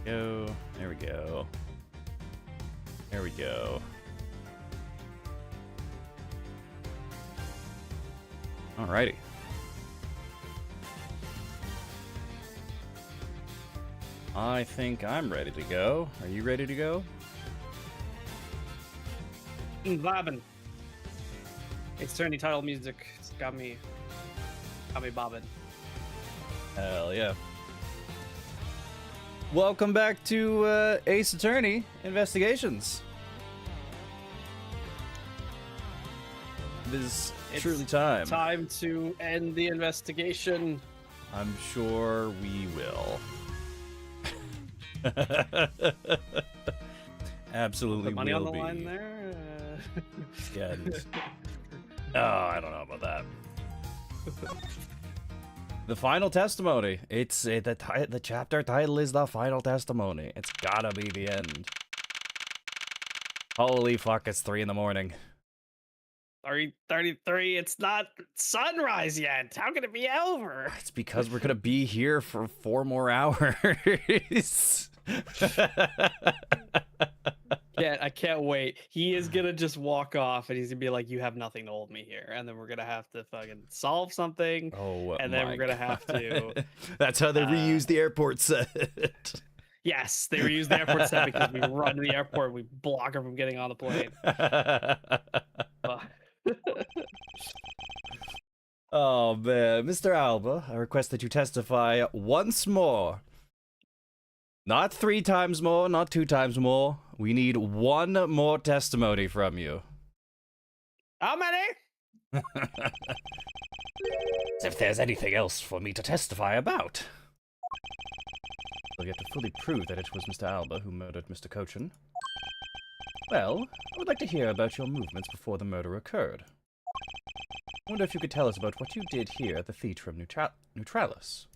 Go. There we go. There we go. Alrighty. I think I'm ready to go. Are you ready to go? Bobbin. It's turning title music. It's got me bobbing. Hell yeah. Welcome back to Ace Attorney Investigations. It is truly time. Time to end the investigation. I'm sure we will. Absolutely Put money will on the be. line there. Yeah. Oh, I don't know about that. The final testimony. It's the chapter title is the final testimony. It's gotta be the end. Holy fuck! It's 3 in the morning. 3:33. It's not sunrise yet. How can it be over? It's because we're gonna be here for 4 more hours. Yeah, I can't wait. He is gonna just walk off, and he's gonna be like, "You have nothing to hold me here," and then we're gonna have to fucking solve something. Oh, and then my we're gonna have to. God. That's how they reuse the airport set. Yes, they reuse the airport set because we run to the airport, and we block her from getting on the plane. Oh man, Mr. Alba, I request that you testify once more. Not 3 times more, not 2 times more. We need 1 more testimony from you. How many? As if there's anything else for me to testify about. We'll get to fully prove that it was Mr. Alba who murdered Mr. Cochin. Well, I would like to hear about your movements before the murder occurred. I wonder if you could tell us about what you did here at the Theatrum Neutralis.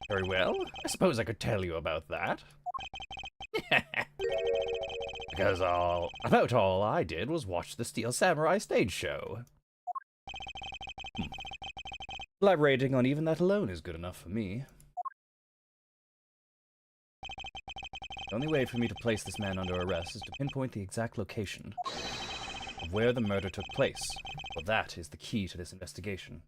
Very well. I suppose I could tell you about that. Because about all I did was watch the Steel Samurai stage show. Elaborating on even that alone is good enough for me. The only way for me to place this man under arrest is to pinpoint the exact location of where the murder took place. Well, that is the key to this investigation.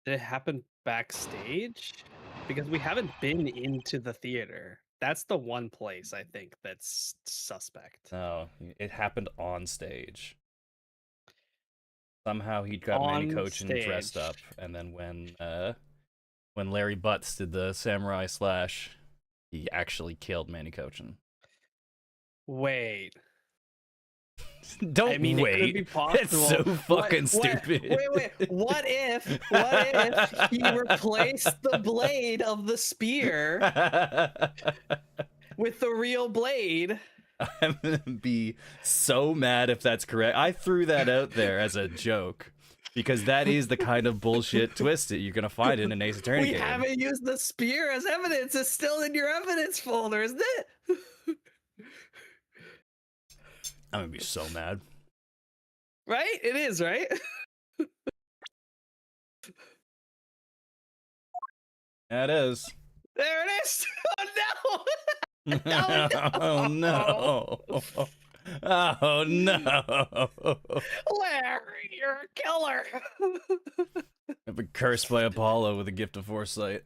Did it happen backstage? Because we haven't been into the theater. That's the one place I think that's suspect. No, it happened on stage. Somehow he got Manny Cochin dressed up, and then when Larry Butts did the samurai slash, he actually killed Manny Cochin. Wait. Don't I mean, wait. It could be possible. It's so fucking stupid. Wait. What if he replaced the blade of the spear with the real blade? I'm gonna be so mad if that's correct. I threw that out there as a joke because that is the kind of bullshit twist that you're gonna find in an Ace Attorney game. We haven't used the spear as evidence. It's still in your evidence folder, isn't it? I'm gonna be so mad. Right? It is, right? That is. There it is. Oh no! Oh no! Oh no! Larry, you're a killer. I've been cursed by Apollo with a gift of foresight.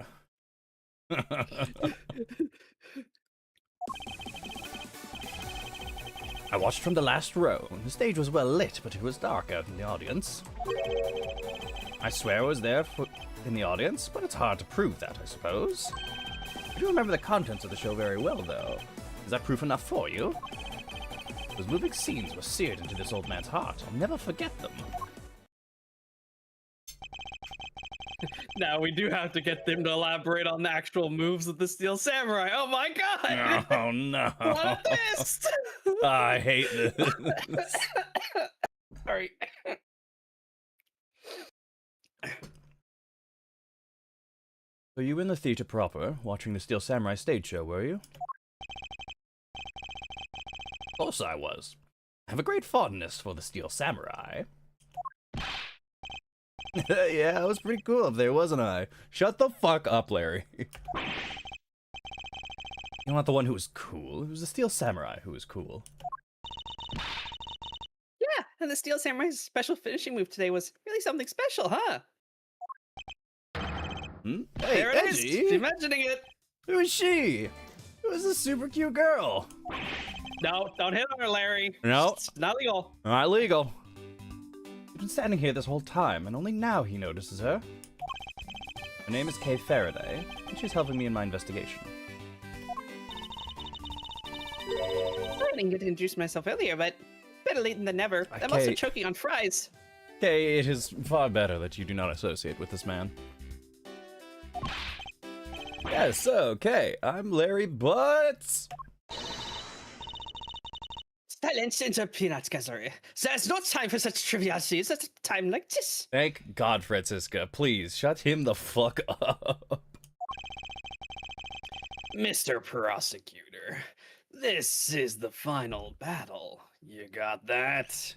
I watched from the last row. The stage was well lit, but it was dark out in the audience. I swear I was there in the audience, but it's hard to prove that, I suppose. I do remember the contents of the show very well, though. Is that proof enough for you? Those moving scenes were seared into this old man's heart. I'll never forget them. Now we do have to get them to elaborate on the actual moves of the Steel Samurai. Oh my god! Oh no! What a twist! I hate this. Sorry. Were you in the theater proper, watching the Steel Samurai stage show, were you? Of course I was. I have a great fondness for the Steel Samurai. Yeah, I was pretty cool up there, wasn't I? Shut the fuck up, Larry. You're not the one who was cool. It was the Steel Samurai who was cool. Yeah, and the Steel Samurai's special finishing move today was really something special, huh? Hmm? Hey, There it is! Edgy? Imagining it! Who is she? It was a super cute girl. No, don't hit on her, Larry. No. It's not legal. Not legal. He's been standing here this whole time, and only now he notices her. Her name is Kay Faraday, and she's helping me in my investigation. I didn't get to introduce myself earlier, but better late than never. I'm also Okay. choking on fries. Kay, it is far better that you do not associate with this man. Yes, okay, I'm Larry Butts. Silence in the peanut gallery. There's no time for such trivialities at a time like this. Thank God, Francisca. Please, shut him the fuck up. Mr. Prosecutor, this is the final battle. You got that?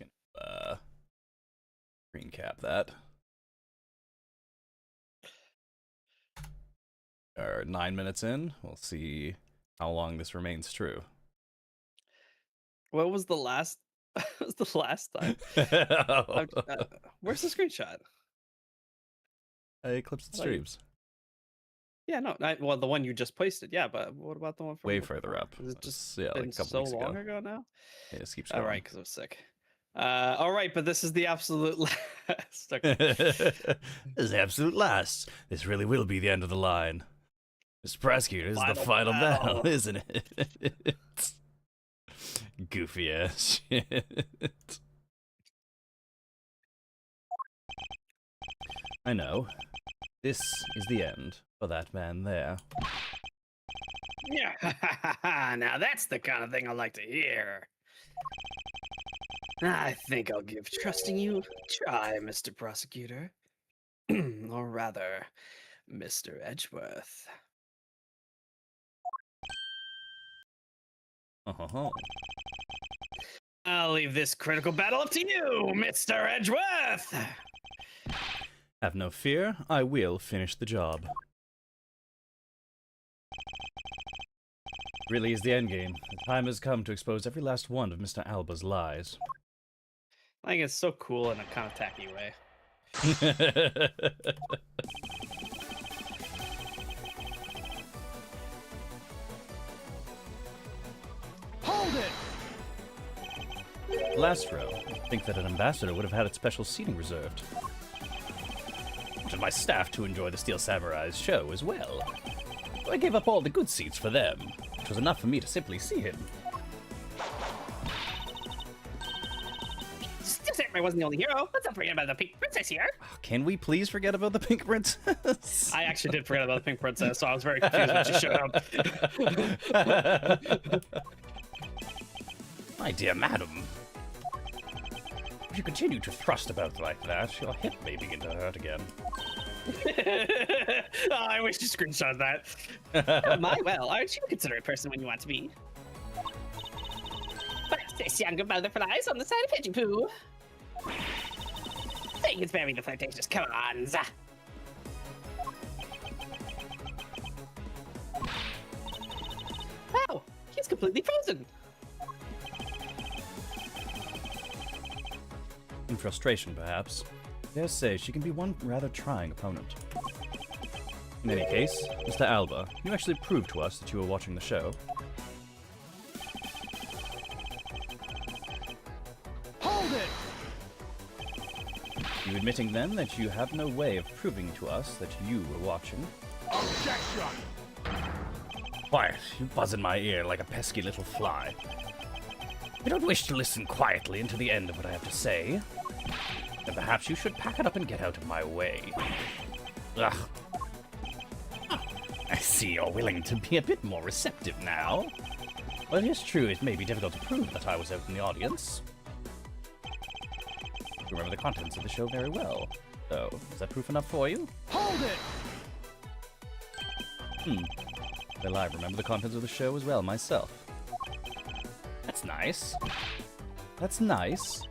Green cap that. 9 minutes in, we'll see how long this remains true. What was the last? What was the last time? Where's the screenshot? Eclipse and streams. Yeah, no, well, the one you just posted. Yeah, but what about the one from Way before? further up. Is it just Yeah, like been a couple so weeks long ago. ago now? Yeah, just keep All scrolling. right, because I was sick. All right, but this is the absolute last. Okay. This is the absolute last. This really will be the end of the line. Mr. Prosecutor, this is the final battle, isn't it? Goofy ass shit. I know. This is the end for that man there. Yeah, now that's the kind of thing I like to hear. I think I'll give trusting you a try, Mr. Prosecutor. Or rather, Mr. Edgeworth. Oh. I'll leave this critical battle up to you, Mr. Edgeworth! Have no fear, I will finish the job. Really is the endgame. The time has come to expose every last one of Mr. Alba's lies. I think it's so cool in a kind of tacky way. Hold it! Last row. I think that an ambassador would have had its special seating reserved. I wanted my staff to enjoy the Steel Samurai's show as well. So I gave up all the good seats for them, which was enough for me to simply see him. Steel Samurai wasn't the only hero. Let's not forget about the Pink Princess here. Can we please forget about the Pink Princess? I actually did forget about the Pink Princess, so I was very confused when she showed up. My dear madam, if you continue to thrust about like that, your hip may begin to hurt again. Oh, I wish you screenshot that. Oh my, well, aren't you a considerate person when you want to be? But this younger butterflies on the side of Pigeon Poo. Think it's very the flirtatious. Come on. Wow, he's completely frozen. In frustration, perhaps. Dare say she can be one rather trying opponent. In any case, Mr. Alba, you actually proved to us that you were watching the show. Hold it! You admitting then that you have no way of proving to us that you were watching? Objection! Quiet, you buzz in my ear like a pesky little fly. I don't wish to listen quietly until the end of what I have to say. Then perhaps you should pack it up and get out of my way. Ugh. I see you're willing to be a bit more receptive now. Well, it is true it may be difficult to prove that I was out in the audience. You remember the contents of the show very well. So, is that proof enough for you? Hold it! Well, I remember the contents of the show as well myself. That's nice. That's nice.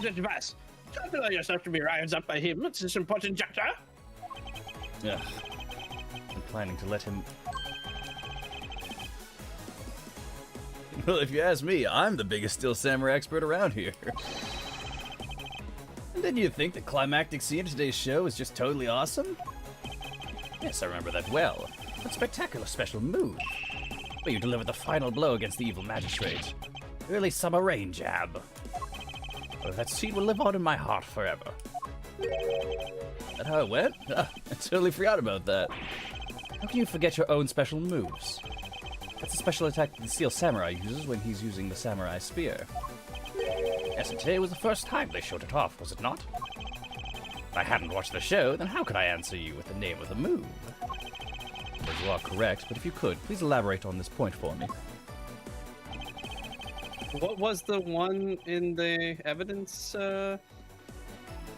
Advice. Don't allow yourself to be riled up by him. It's this important juncture. Ugh. I'm planning to let him... Well, if you ask me, I'm the biggest Steel Samurai expert around here. And didn't you think the climactic scene of today's show is just totally awesome? Yes, I remember that well. What spectacular special move. Where you delivered the final blow against the evil magistrate. Early summer rain jab. Oh, that scene will live on in my heart forever. That how it went? Ah, I totally forgot about that. How can you forget your own special moves? That's a special attack that the Steel Samurai uses when he's using the Samurai Spear. Yes, and today was the first time they showed it off, was it not? If I hadn't watched the show, then how could I answer you with the name of the move? Well, you are correct, but if you could, please elaborate on this point for me. What was the one in the evidence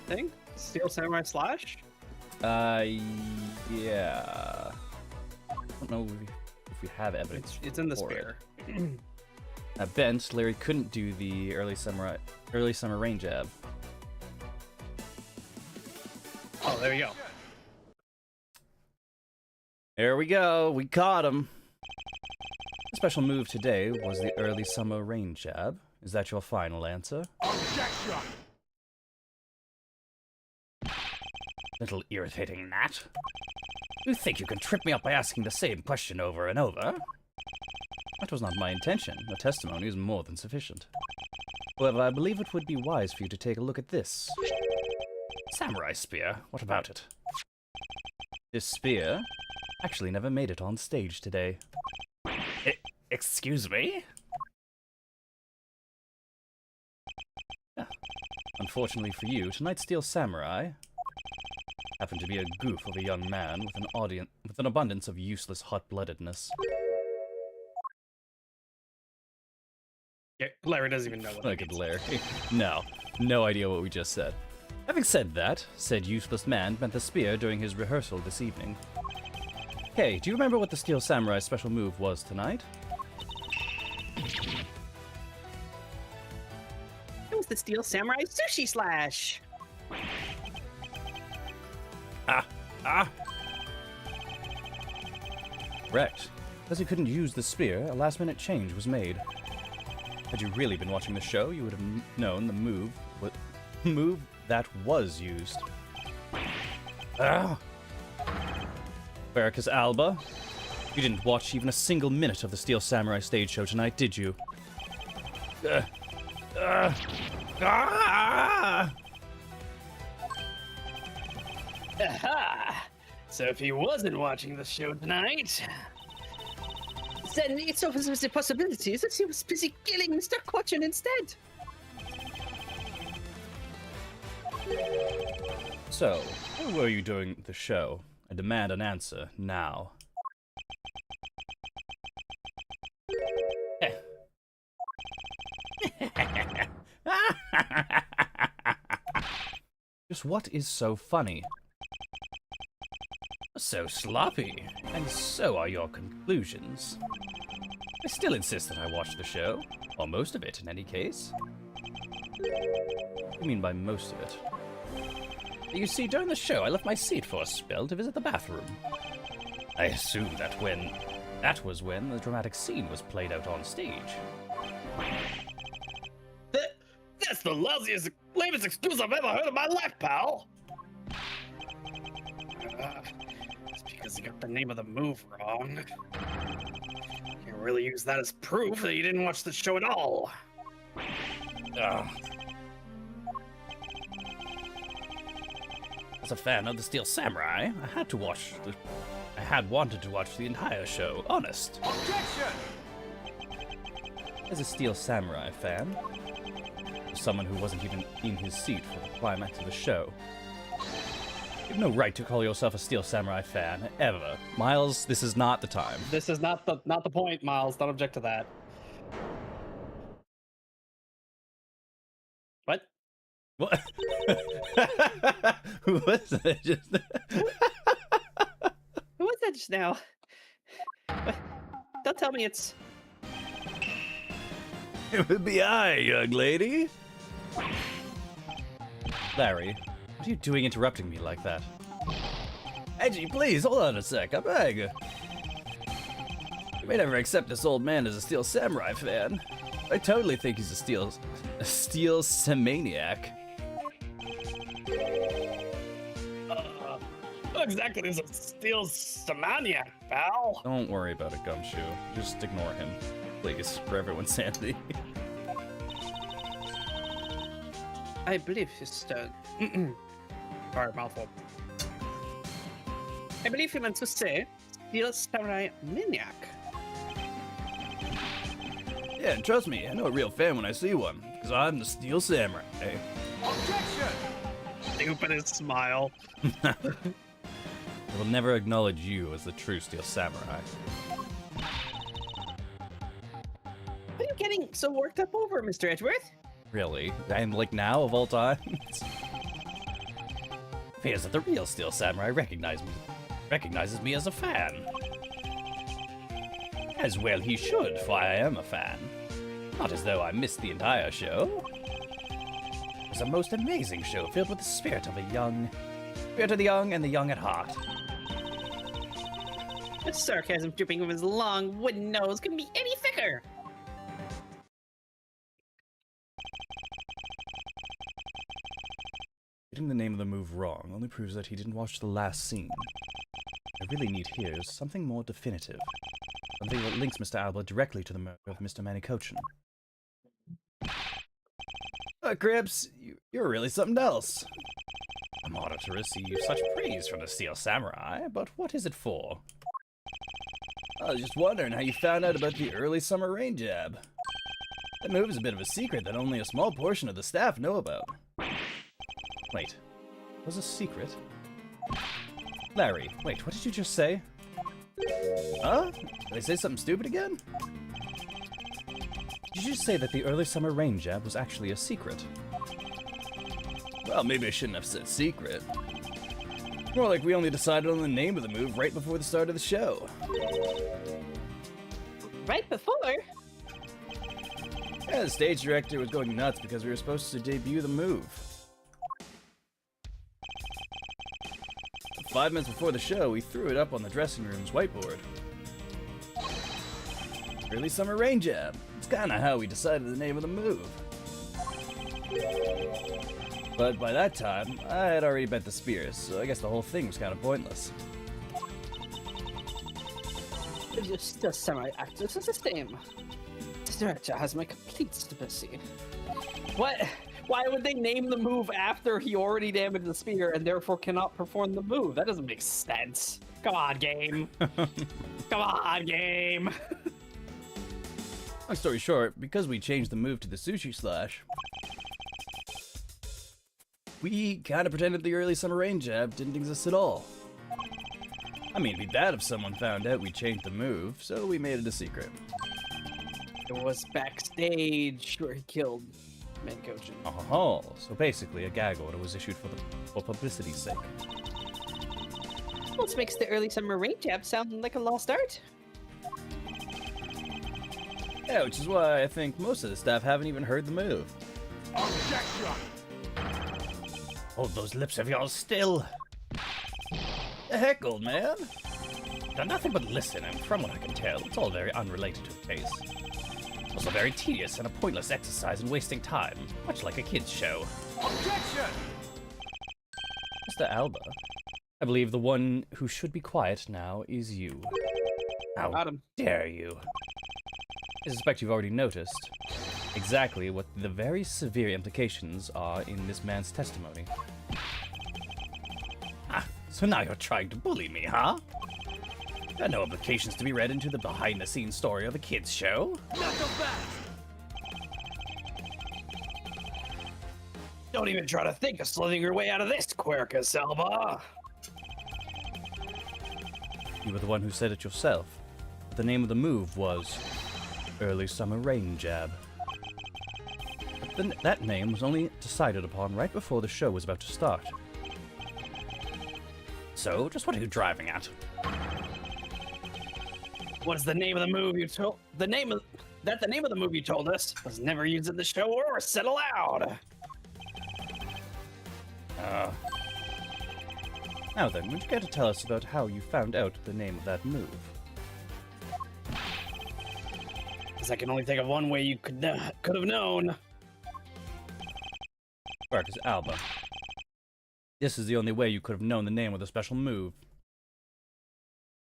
thing? Steel Samurai Slash? Yeah. I don't know if we have evidence. It's in the for spear. it. At Bent, Larry couldn't do the early summer rain jab. Oh, there we go. There we go. We caught him. The special move today was the early summer rain jab. Is that your final answer? Objection! Little irritating gnat. You think you can trip me up by asking the same question over and over? That was not my intention. The testimony is more than sufficient. However, I believe it would be wise for you to take a look at this. Samurai spear. What about it? This spear actually never made it on stage today. Excuse me? Unfortunately for you, tonight's Steel Samurai happened to be a goof of a young man with an abundance of useless hot-bloodedness. Yeah, Larry doesn't even know what Look at Larry. No idea what we just said. Having said that, said useless man bent the spear during his rehearsal this evening. Hey, do you remember what the Steel Samurai special move was tonight? It was the Steel Samurai Sushi Slash. Correct. Because he couldn't use the spear, a last-minute change was made. Had you really been watching the show, you would have known the move that was used. Veracruz Alba, you didn't watch even a single minute of the Steel Samurai stage show tonight, did you? Aha! So if he wasn't watching the show tonight, then it's offers the possibility that he was busy killing Mr. Cochin instead. So, where were you during the show? I demand an answer now. Just what is so funny? So sloppy, and so are your conclusions. I still insist that I watched the show, or most of it in any case. What do you mean by most of it? You see, during the show, I left my seat for a spell to visit the bathroom. I assume that was when the dramatic scene was played out on stage. That's the lamest excuse I've ever heard in my life, pal. It's because you got the name of the move wrong. Can't really use that as proof that you didn't watch the show at all. As a fan of the Steel Samurai, I had wanted to watch the entire show, honest. Objection! As a Steel Samurai fan, someone who wasn't even in his seat for the climax of the show. You have no right to call yourself a Steel Samurai fan, ever. Miles, this is not the time. This is not the point, Miles. Don't object to that. What? What? Who was that just? Who was that just now? What? Don't tell me it's... It would be I, young lady. Larry, what are you doing interrupting me like that? Edgy, please, hold on a sec, I beg. You may never accept this old man as a Steel Samurai fan. I totally think he's a Steel Samaniac. Exactly, is a Steel Samaniac, pal. Don't worry about it, Gumshoe. Just ignore him. Please, for everyone's sanity. I believe his Alright, mouthful. I believe he meant to say Steel Samurai Maniac. Yeah, and trust me, I know a real fan when I see one, because I'm the Steel Samurai. Objection! Stupidest smile. I will never acknowledge you as the true Steel Samurai. What are you getting so worked up over, Mr. Edgeworth? Really? And like now of all times? Fears that the real Steel Samurai recognizes me as a fan. As well he should, for I am a fan. Not as though I missed the entire show. It was a most amazing show filled with the spirit of the young and the young at heart. The sarcasm dripping from his long wooden nose couldn't be any thicker. Getting the name of the move wrong only proves that he didn't watch the last scene. What I really need here is something more definitive. Something that links Mr. Alba directly to the murder of Mr. Manicochin. Cripps, you're really something else. I'm honored to receive such praise from the Steel Samurai, but what is it for? I was just wondering how you found out about the early summer rain jab. That move is a bit of a secret that only a small portion of the staff know about. Wait, was a secret? Larry, wait, what did you just say? Huh? Did I say something stupid again? Did you just say that the early summer rain jab was actually a secret? Well, maybe I shouldn't have said secret. More like we only decided on the name of the move right before the start of the show. Right before? Yeah, the stage director was going nuts because we were supposed to debut the move. 5 minutes before the show, we threw it up on the dressing room's whiteboard. Early summer rain jab. It's kinda how we decided the name of the move. But by that time, I had already bet the Spears, so I guess the whole thing was kinda pointless. The Steel Samurai acts as a system. This director has my complete sympathy. What? Why would they name the move after he already damaged the spear and therefore cannot perform the move? That doesn't make sense. Come on, game. Come on, game. Long story short, because we changed the move to the sushi slash, we kinda pretended the early summer rain jab didn't exist at all. I mean, it'd be bad if someone found out we changed the move, so we made it a secret. It was backstage where he killed Manicochin. Oh, so basically a gag order was issued for publicity's sake. What makes the early summer rain jab sound like a lost art? Yeah, which is why I think most of the staff haven't even heard the move. Objection! Hold those lips of yours still. The heck, old man? Done nothing but listen, and from what I can tell, it's all very unrelated to the case. Also very tedious and a pointless exercise in wasting time, much like a kid's show. Objection! Mr. Alba, I believe the one who should be quiet now is you. How Got him. dare you? I suspect you've already noticed exactly what the very severe implications are in this man's testimony. Ah, so now you're trying to bully me, huh? There are no implications to be read into the behind-the-scenes story of a kid's show. Not so fast! Don't even try to think of slithering your way out of this, Quercus, Alba. You were the one who said it yourself. The name of the move was Early Summer Rain Jab. But that name was only decided upon right before the show was about to start. So, just what are you driving at? What's the name of the move you told? The name of the move you told us was never used in the show or said aloud. Now then, would you care to tell us about how you found out the name of that move? Because I can only think of one way you could have known. Quercus Alba. This is the only way you could have known the name of the special move.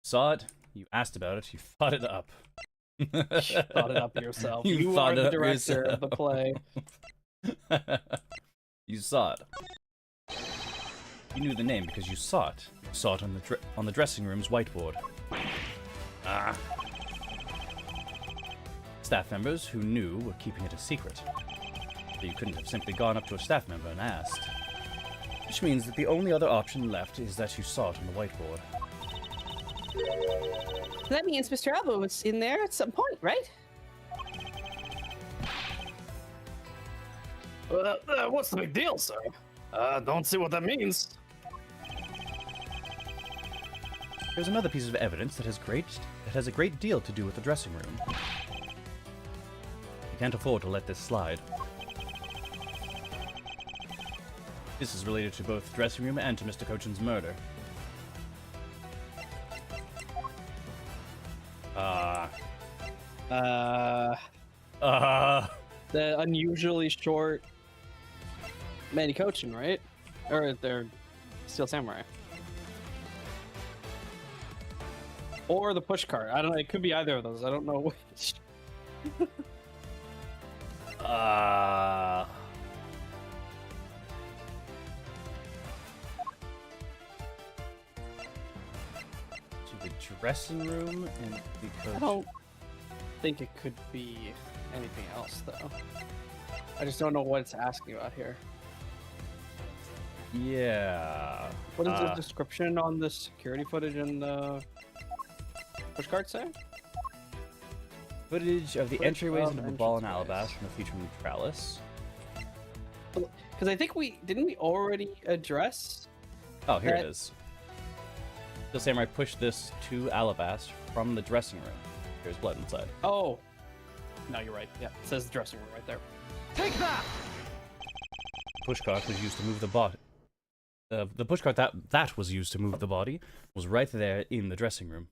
Saw it, you asked about it, you thought it up. Thought it up yourself. You You thought are it the up director of the play. You saw it. You knew the name because you saw it. You saw it on the dressing room's whiteboard. Ah. Staff members who knew were keeping it a secret. But you couldn't have simply gone up to a staff member and asked. Which means that the only other option left is that you saw it on the whiteboard. That means Mr. Alba was in there at some point, right? What's the big deal, sir? Don't see what that means. There's another piece of evidence that has a great deal to do with the dressing room. You can't afford to let this slide. This is related to both the dressing room and to Mr. Cochin's murder. The unusually short Manny Cochin, right? Or they're Steel Samurai. Or the pushcart. I don't know. It could be either of those. I don't know which. To the dressing room and because I don't think it could be anything else, though. I just don't know what it's asking about here. yeah. What does the description on the security footage and the pushcart say? Footage of the Footage entryways of into the ball and entranceways. alabaster from the future neutralis. Because I think didn't we already address? Oh, here it That- is. The samurai pushed this to Alabast from the dressing room. There's blood inside. Oh, no, you're right. Yeah, it says dressing room right there. Take that! Pushcart was used to move the body. The pushcart that was used to move the body was right there in the dressing room.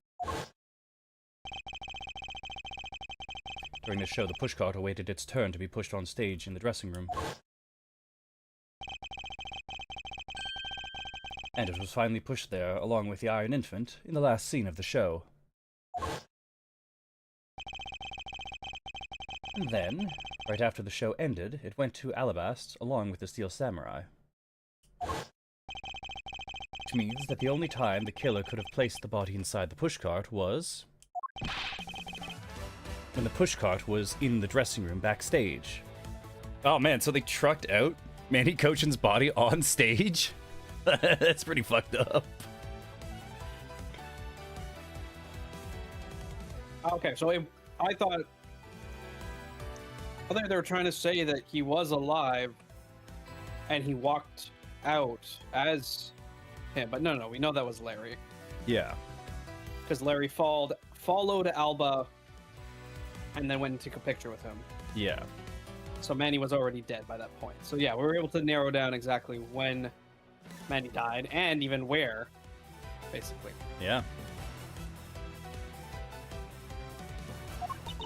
During the show, the pushcart awaited its turn to be pushed on stage in the dressing room. And it was finally pushed there, along with the Iron Infant, in the last scene of the show. And then, right after the show ended, it went to Alabast, along with the Steel Samurai. Which means that the only time the killer could have placed the body inside the pushcart was when the pushcart was in the dressing room backstage. Oh man, so they trucked out Manny Cochin's body on stage? That's pretty fucked up. Okay, so I thought they were trying to say that he was alive and he walked out as him, but no, we know that was Larry Yeah. because Larry followed Alba and then went and took a picture with him. Yeah. So Manny was already dead by that point. So yeah, we were able to narrow down exactly when Manny died and even where, basically. Yeah.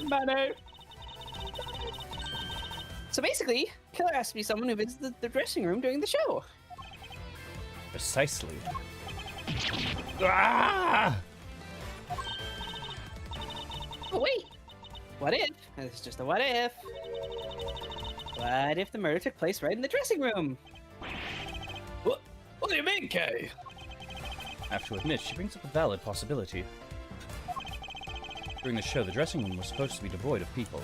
Manny. So basically, killer has to be someone who visits the dressing room during the show. Precisely. Ah! But wait, what if? It's just a what if. What if the murder took place right in the dressing room? What do you mean, Kay? I have to admit, she brings up a valid possibility. During the show, the dressing room was supposed to be devoid of people.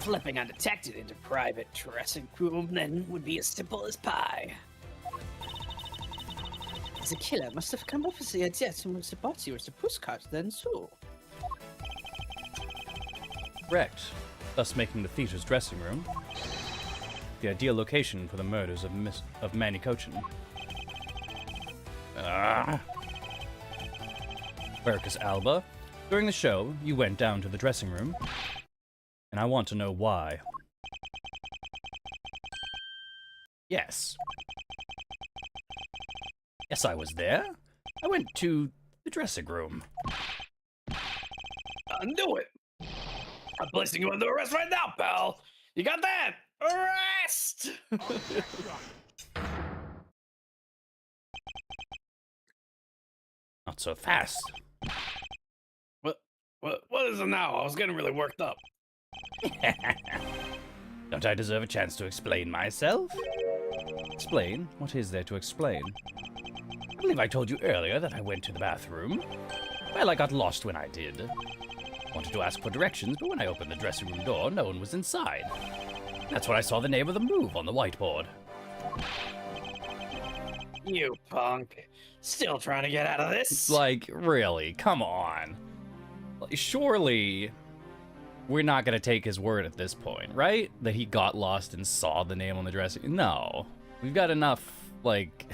Slipping undetected into private dressing room then would be as simple as pie. The killer must have come up with the idea to move the body with the pushcart then too. Correct. Thus making the theater's dressing room the ideal location for the murders of Manny Cochin. Veracruz Alba, during the show, you went down to the dressing room, and I want to know why. Yes. Yes, I was there. I went to the dressing room. I knew it! I'm placing you under arrest right now, pal! You got that? Arrest! Not so fast. What is it now? I was getting really worked up. Don't I deserve a chance to explain myself? Explain? What is there to explain? I believe I told you earlier that I went to the bathroom. Well, I got lost when I did. Wanted to ask for directions, but when I opened the dressing room door, no one was inside. That's when I saw the name of the move on the whiteboard. You punk. Still trying to get out of this? Like, really? Come on. Surely, we're not gonna take his word at this point, right? That he got lost and saw the name on the dressing... No. We've got enough, like...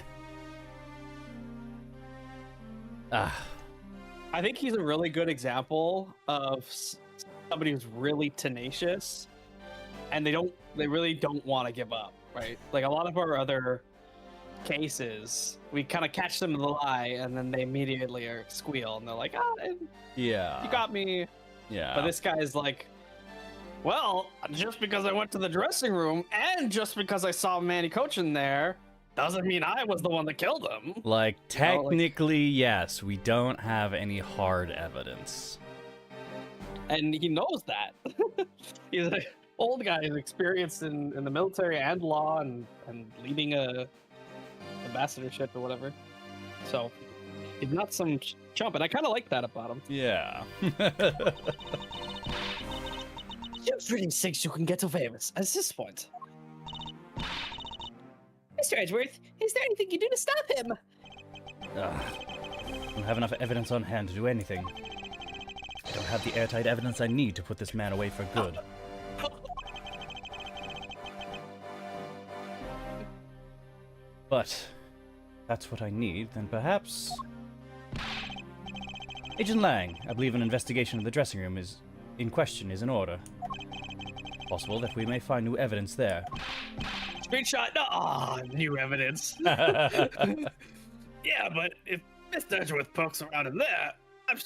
I think he's a really good example of somebody who's really tenacious, and they really don't want to give up, right? Like a lot of our other cases, we kind of catch them in the lie, and then they immediately are squeal, and they're like, Yeah. you got me. Yeah. But this guy is like, well, just because I went to the dressing room, and just because I saw Manny Cochin there, doesn't mean I was the one that killed him. Like, technically, yes, we don't have any hard evidence. And he knows that. He's an old guy who's experienced in the military and law and leading a ambassadorship or whatever. So he's not some chump, and I kind of like that about him. Yeah. Just really thinks you can get away with at this point. Mr. Edgeworth, is there anything you do to stop him? I don't have enough evidence on hand to do anything. I don't have the airtight evidence I need to put this man away for good. But, if that's what I need, then perhaps... Agent Lang, I believe an investigation of the dressing room is in order. Possible that we may find new evidence there. Screenshot? New evidence. Yeah, but if Mr. Edgeworth pokes around in there, I'm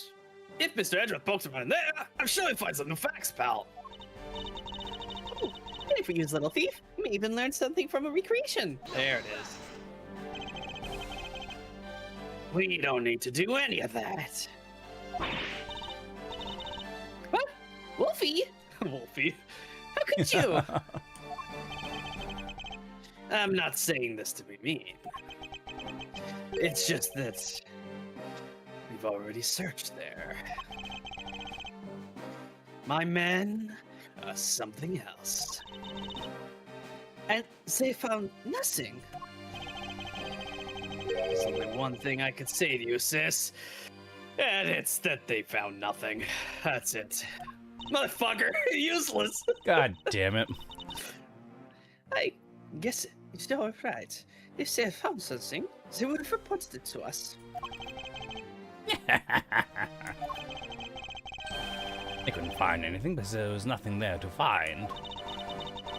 sure he'll find some new facts, pal. Oh, ready for you, little thief. You may even learn something from a recreation. There it is. We don't need to do any of that. What? Wolfie? Wolfie? How could you? I'm not saying this to be mean. It's just that we've already searched there. My men are something else. And they found nothing. There's only one thing I could say to you, sis. And it's that they found nothing. That's it. Motherfucker, useless. God damn it. I guess you're right. If they had found something, they would have reported it to us. They couldn't find anything because there was nothing there to find.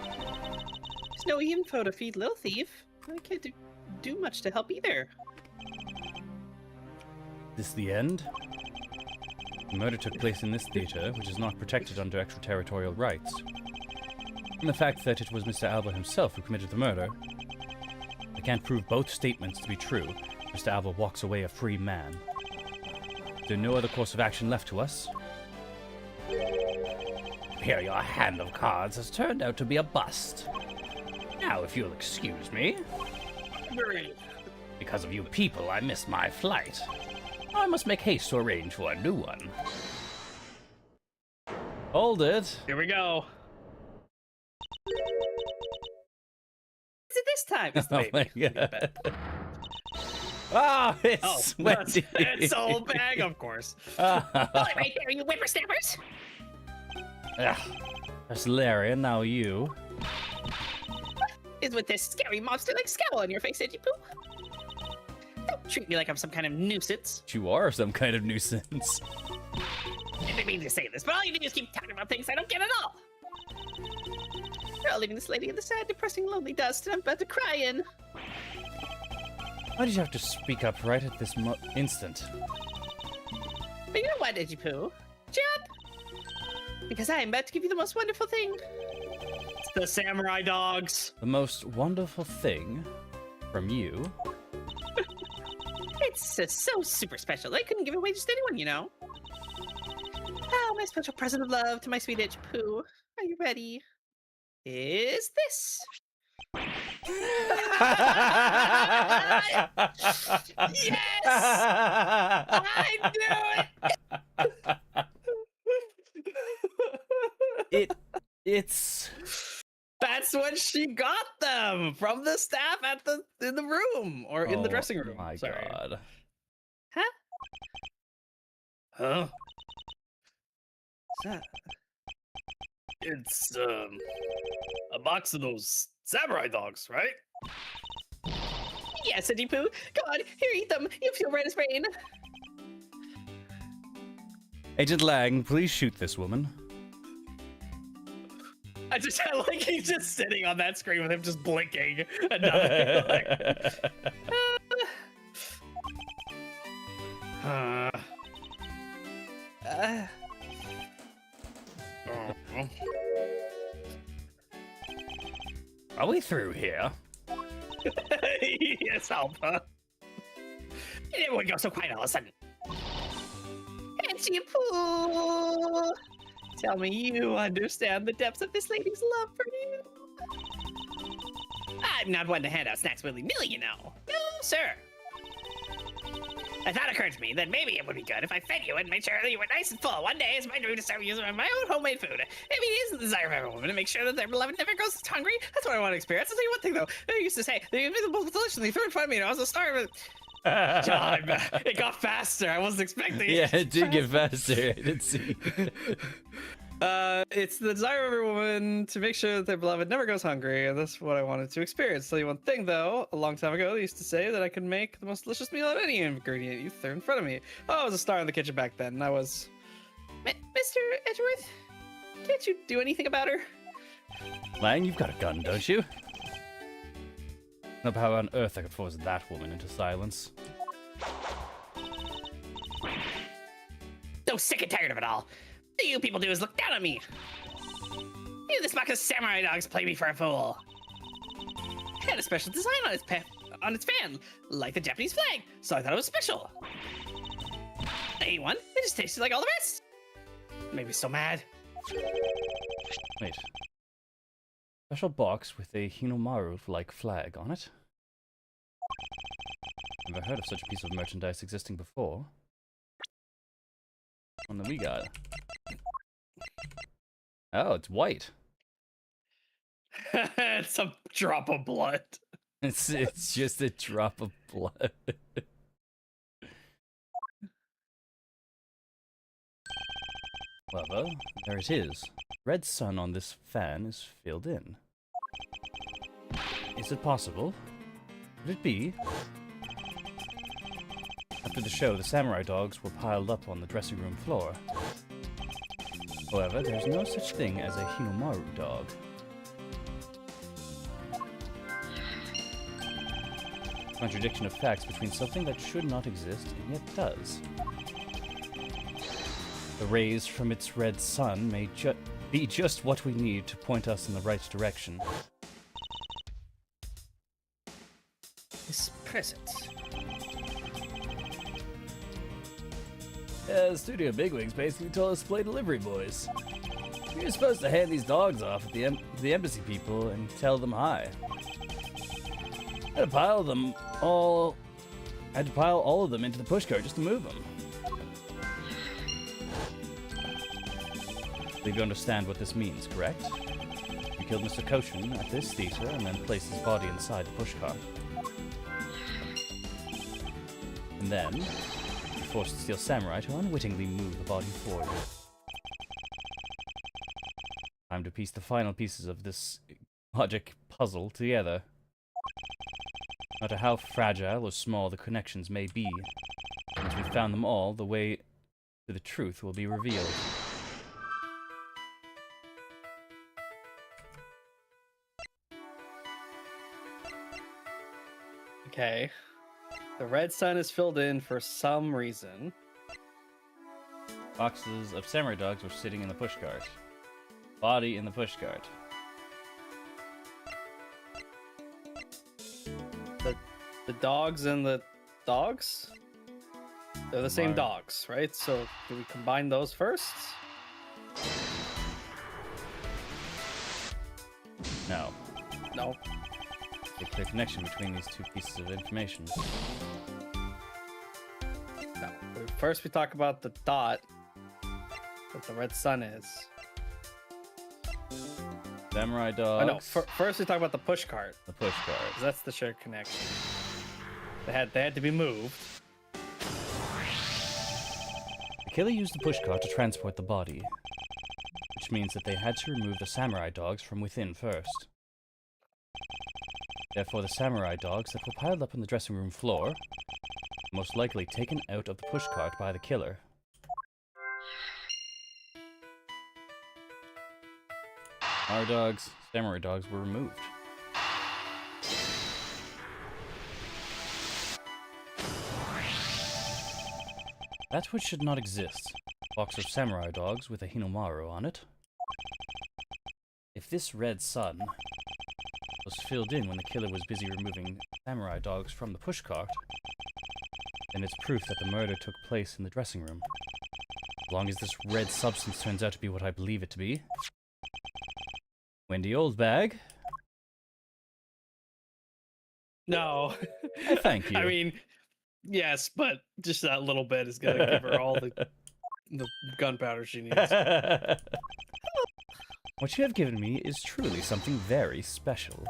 There's no info to feed Lil Thief. I can't do much to help either. This the end? The murder took place in this theater, which is not protected under extraterritorial rights. And the fact that it was Mr. Alba himself who committed the murder, I can't prove both statements to be true. Mr. Alba walks away a free man. Is there no other course of action left to us? Here, your hand of cards has turned out to be a bust. Now, if you'll excuse me. Because of you people, I missed my flight. I must make haste to arrange for a new one. Hold it. Here we go. time. It's the Oh baby. my god. Oh, it's Oh, sweaty. it's a whole bag, of course. Hold it right there, you whippersnappers. That's Larian, now you. Is with this scary monster-like scowl on your face, Edgy Poo. Don't treat me like I'm some kind of nuisance. You are some kind of nuisance. I didn't mean to say this, but all you do is keep talking about things I don't get at all. You're all leaving this lady in the sad, depressing, lonely dust, and I'm about to cry in. Why did you have to speak up right at this instant? But you know what, Edgy Poo? Shut up! Because I am about to give you the most wonderful thing. It's the samurai dogs. The most wonderful thing from you. It's so super special. I couldn't give it away just to anyone, you know. Oh, my special present of love to my sweet Edgy Poo. Are you ready? Is this? Yes! I knew it! It's That's what she got them from the staff in the room or in the dressing room. Oh my Sorry. god. Huh? Huh? What's that? It's a box of those samurai dogs, right? Yes, Edgy Poo. Go on, here, eat them. You feel red as rain. Agent Lang, please shoot this woman. I like he's just sitting on that screen with him just blinking and nothing. Like, Are we through here? yes, Alpha. It would go so quiet all of a sudden. Edgy Poo. Tell me you understand the depths of this lady's love for you. I'm not one to hand out snacks willy-nilly, you know. No, sir. A thought occurred to me that maybe it would be good if I fed you and made sure that you were nice and full. One day, it's my dream to serve you my own homemade food. I mean, it is the desire of every woman to make sure that their beloved never goes hungry. That's what I want to experience. I'll tell you one thing, though. They used to say, they give me the most delicious, they threw it in front of me, and I was a star of it. God, it got faster. I wasn't expecting it. Yeah, it did get faster. I did see. It's the desire of every woman to make sure that their beloved never goes hungry, and that's what I wanted to experience. Tell you one thing, though. A long time ago, they used to say that I could make the most delicious meal out of any ingredient you threw in front of me. Oh, I was a star in the kitchen back then, and I was... Mr. Edgeworth, can't you do anything about her? Lang, you've got a gun, don't you? No, how on earth I could force that woman into silence. So sick and tired of it all. What you people do is look down on me. You, this box of samurai dogs, play me for a fool. It had a special design on its fan, like the Japanese flag, so I thought it was special. I ate one, it just tasted like all the rest. Made me so mad. Wait. Special box with a Hinomaru-like flag on it? Never heard of such a piece of merchandise existing before. One that we got. Oh, it's white. It's a drop of blood. It's just a drop of blood. However, there it is. Red sun on this fan is filled in. Is it possible? Could it be? After the show, the samurai dogs were piled up on the dressing room floor. However, there's no such thing as a Hinomaru dog. Contradiction of facts between something that should not exist and yet does. The rays from its red sun may be just what we need to point us in the right direction. This present. Studio bigwigs basically told us to play delivery boys. We were supposed to hand these dogs off at the embassy people and tell them hi. I had to pile all of them into the pushcart just to move them. You understand what this means, correct? You killed Mr. Koshin at this theater and then placed his body inside the pushcart. And then, you forced the Steel Samurai to unwittingly move the body forward. Time to piece the final pieces of this logic puzzle together. No matter how fragile or small the connections may be, once we've found them all, the way to the truth will be revealed. Okay. The red sun is filled in for some reason. Boxes of samurai dogs were sitting in the pushcart. Body in the pushcart. The dogs and the dogs? They're the same Mark. dogs, right? So do we combine those first? No. No. The clear connection between these two pieces of information. No. First we talk about the dot that the red sun is. Samurai Oh, dogs. no, first we talk about the push cart, The pushcart. 'cause that's the shared connection. They had to be moved. The killer used the pushcart to transport the body, which means that they had to remove the samurai dogs from within first. Therefore, the samurai dogs that were piled up on the dressing room floor were most likely taken out of the pushcart by the killer. Our dogs, samurai dogs, were removed. That which should not exist. Box of samurai dogs with a Hinomaru on it. If this red sun was filled in when the killer was busy removing samurai dogs from the pushcart, then it's proof that the murder took place in the dressing room. As long as this red substance turns out to be what I believe it to be. Wendy Oldbag, No. I thank you. I mean, yes, but just that little bit is gonna give her all the gunpowder she needs. What you have given me is truly something very special.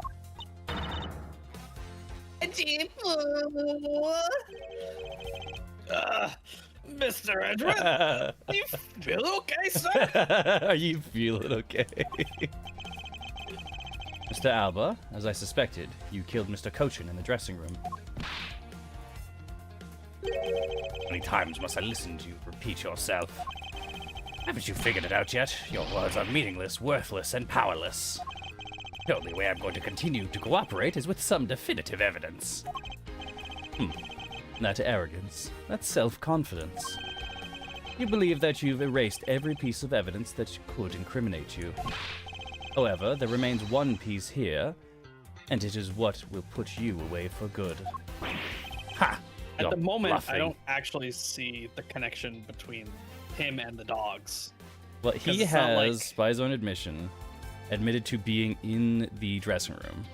Mr. Edgeworth, you feel okay, sir? Are you feeling okay? Mr. Alba, as I suspected, you killed Mr. Kochin in the dressing room. How many times must I listen to you repeat yourself? Haven't you figured it out yet? Your words are meaningless, worthless, and powerless. The only way I'm going to continue to cooperate is with some definitive evidence. That arrogance, that self-confidence. You believe that you've erased every piece of evidence that could incriminate you. However, there remains one piece here, and it is what will put you away for good. Ha! At You're the moment, bluffing. I don't actually see the connection between him and the dogs. Well, because he it's not has, like- by his own admission, admitted to being in the dressing room.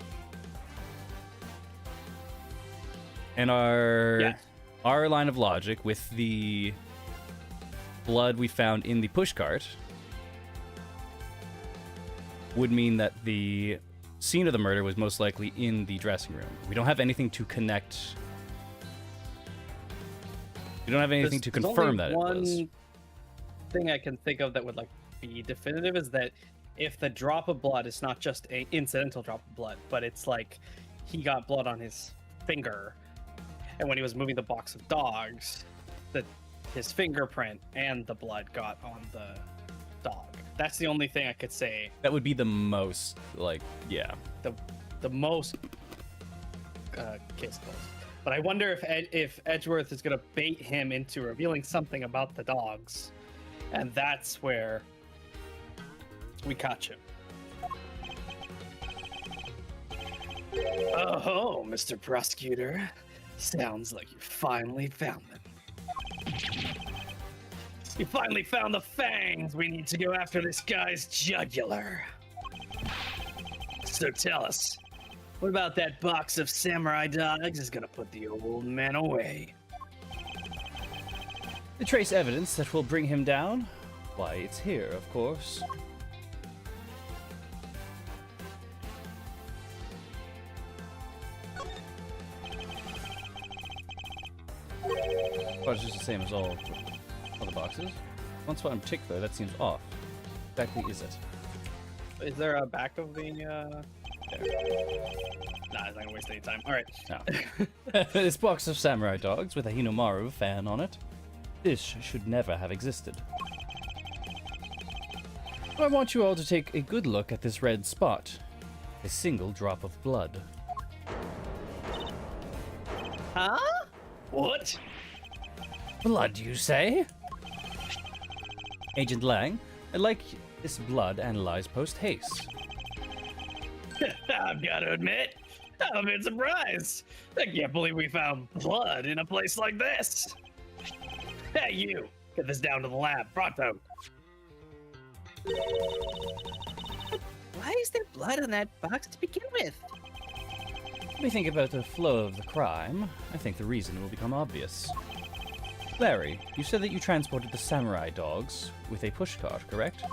And Yeah. our line of logic with the blood we found in the pushcart would mean that the scene of the murder was most likely in the dressing room. We don't have anything to connect. We don't have anything to There's confirm only that it one was. thing I can think of that would like be definitive is that if the drop of blood is not just a incidental drop of blood, but it's like he got blood on his finger, and when he was moving the box of dogs, that his fingerprint and the blood got on the dog. That's the only thing I could say. That would be the most, like, yeah. The most case closed. But I wonder if Edgeworth is gonna bait him into revealing something about the dogs, and that's where we catch him. Oh, Mr. Prosecutor, sounds like you finally found them. You finally found the fangs. We need to go after this guy's jugular. So tell us, what about that box of samurai dogs is gonna put the old man away? The trace evidence that will bring him down? Why, it's here, of course. Well, it's just the same as all other boxes. One spot in particular that seems off. What exactly is it? Is there a back of the? Nah, it's not gonna waste any time. All right. No. This box of samurai dogs with a Hinomaru fan on it. This should never have existed. I want you all to take a good look at this red spot. A single drop of blood. Huh? What? Blood, you say? Agent Lang, I'd like this blood analyzed post-haste. I've got to admit, I'm a bit surprised. I can't believe we found blood in a place like this. Hey, you! Get this down to the lab, pronto. Why is there blood on that box to begin with? When we think about the flow of the crime, I think the reason will become obvious. Larry, you said that you transported the samurai dogs with a pushcart, correct?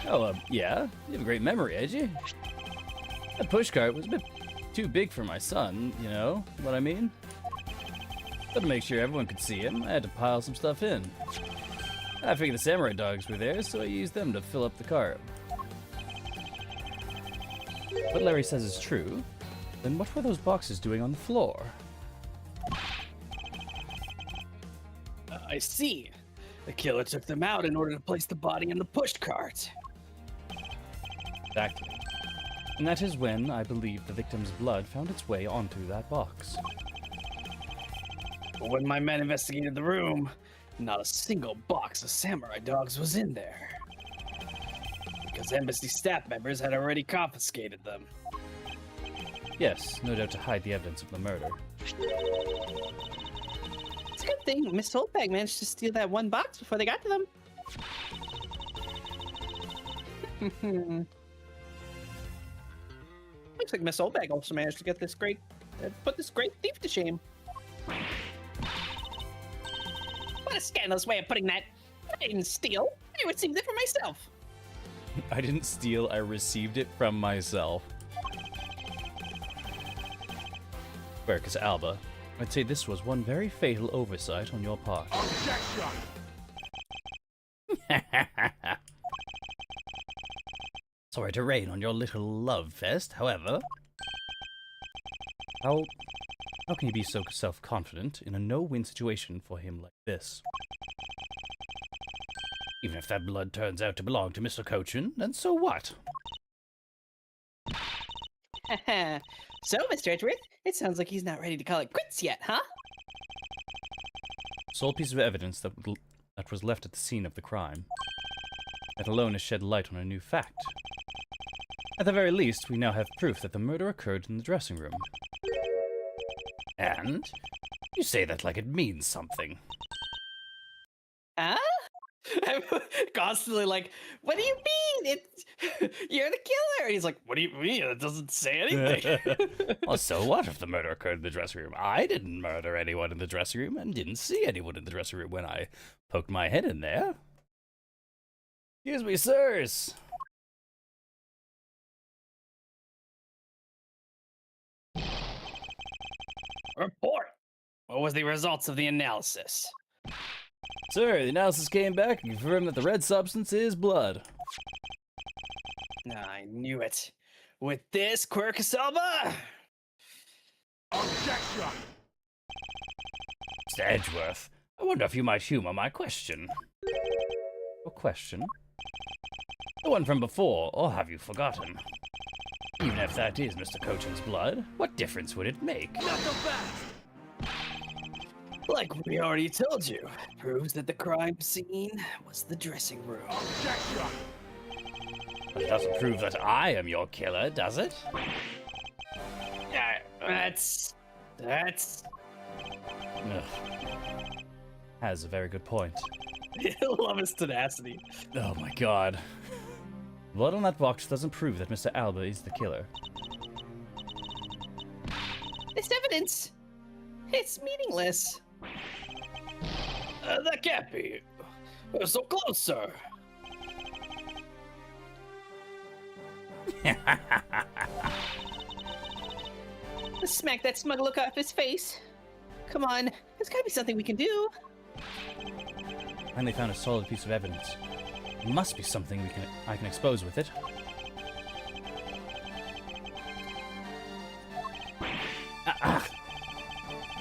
Oh, yeah. You have a great memory, Edgy. That pushcart was a bit too big for my son, you know what I mean? But to make sure everyone could see him, I had to pile some stuff in. I figured the samurai dogs were there, so I used them to fill up the cart. What Larry says is true. Then what were those boxes doing on the floor? I see. The killer took them out in order to place the body in the pushcart. Exactly. And that is when I believe the victim's blood found its way onto that box. But when my men investigated the room, not a single box of samurai dogs was in there. Because embassy staff members had already confiscated them. Yes, no doubt to hide the evidence of the murder. It's a good thing Miss Holtbag managed to steal that one box before they got to them. Looks like Miss Holtbag also managed to get this put this great thief to shame. What a scandalous way of putting that. I didn't steal. I received it for myself. I didn't steal, I received it from myself. Quercus Alba, I'd say this was one very fatal oversight on your part. Objection! Sorry to rain on your little love fest, however. How can you be so self-confident in a no-win situation for him like this? Even if that blood turns out to belong to Mr. Cochin, then so what? So, Mr. Edgeworth, it sounds like he's not ready to call it quits yet, huh? Sole piece of evidence that was left at the scene of the crime. That alone has shed light on a new fact. At the very least, we now have proof that the murder occurred in the dressing room. And? You say that like it means something. Huh? I'm constantly like, what do you mean? You're the killer. And he's like, what do you mean? It doesn't say anything. Well, so what if the murder occurred in the dressing room? I didn't murder anyone in the dressing room and didn't see anyone in the dressing room when I poked my head in there. Excuse me, sirs. Report. What was the results of the analysis? Sir, the analysis came back and confirmed that the red substance is blood. I knew it. With this, Quercus Alba? Objection! Mr. Edgeworth, I wonder if you might humor my question. Your question? The one from before, or have you forgotten? Even if that is Mr. Cochin's blood, what difference would it make? Not so fast! Like we already told you, proves that the crime scene was the dressing room. Objection! But it doesn't prove that I am your killer, does it? Yeah, that's... Ugh. Has a very good point. I love his tenacity. Oh my god. Blood on that box doesn't prove that Mr. Alba is the killer. This evidence, it's meaningless. That can't be. We're so close, sir. Smack that smug look off his face. Come on, there's gotta be something we can do. Finally found a solid piece of evidence. There must be something I can expose with it.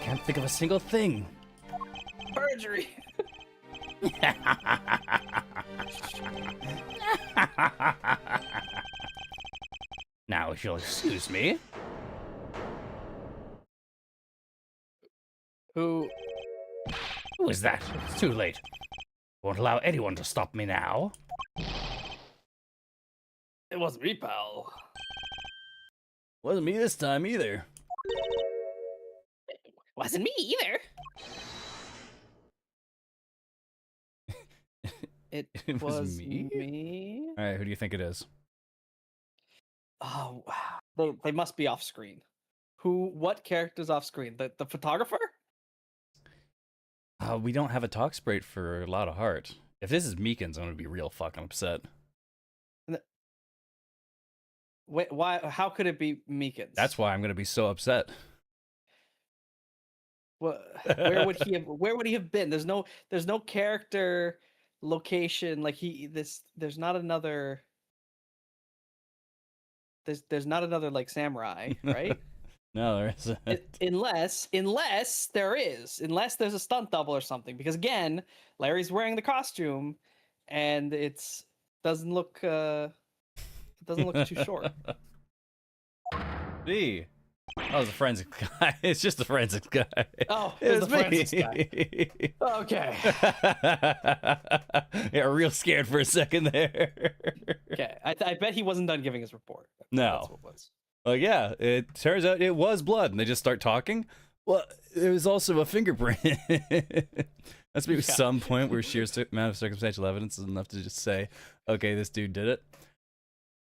Can't think of a single thing. Perjury. Now, if you'll excuse me. Who? Who is that? It's too late. Won't allow anyone to stop me now. It wasn't me, pal. Wasn't me this time either. Wasn't me either. It, It was me? me. All right, who do you think it is? Oh, they must be off screen. Who? What character's off screen? The photographer? We don't have a talk sprite for Loud of Heart. If this is Meekins, I'm gonna be real fucking upset. Wait, why? How could it be Meekins? That's why I'm gonna be so upset. Where would he have? Where would he have been? There's no character location. Like there's not another. There's not another like samurai, right? No, there isn't. Unless there's a stunt double or something. Because again, Larry's wearing the costume, and doesn't look too short. Me. Oh, the forensic guy. It's just the forensic guy. Oh, It it's was the forensics me. guy. Okay. Yeah, real scared for a second there. Okay. I bet he wasn't done giving his report. No. That's what it was. Well, yeah, it turns out it was blood, and they just start talking. Well, there was also a fingerprint. That's maybe some point where sheer amount of circumstantial evidence is enough to just say, okay, this dude did it.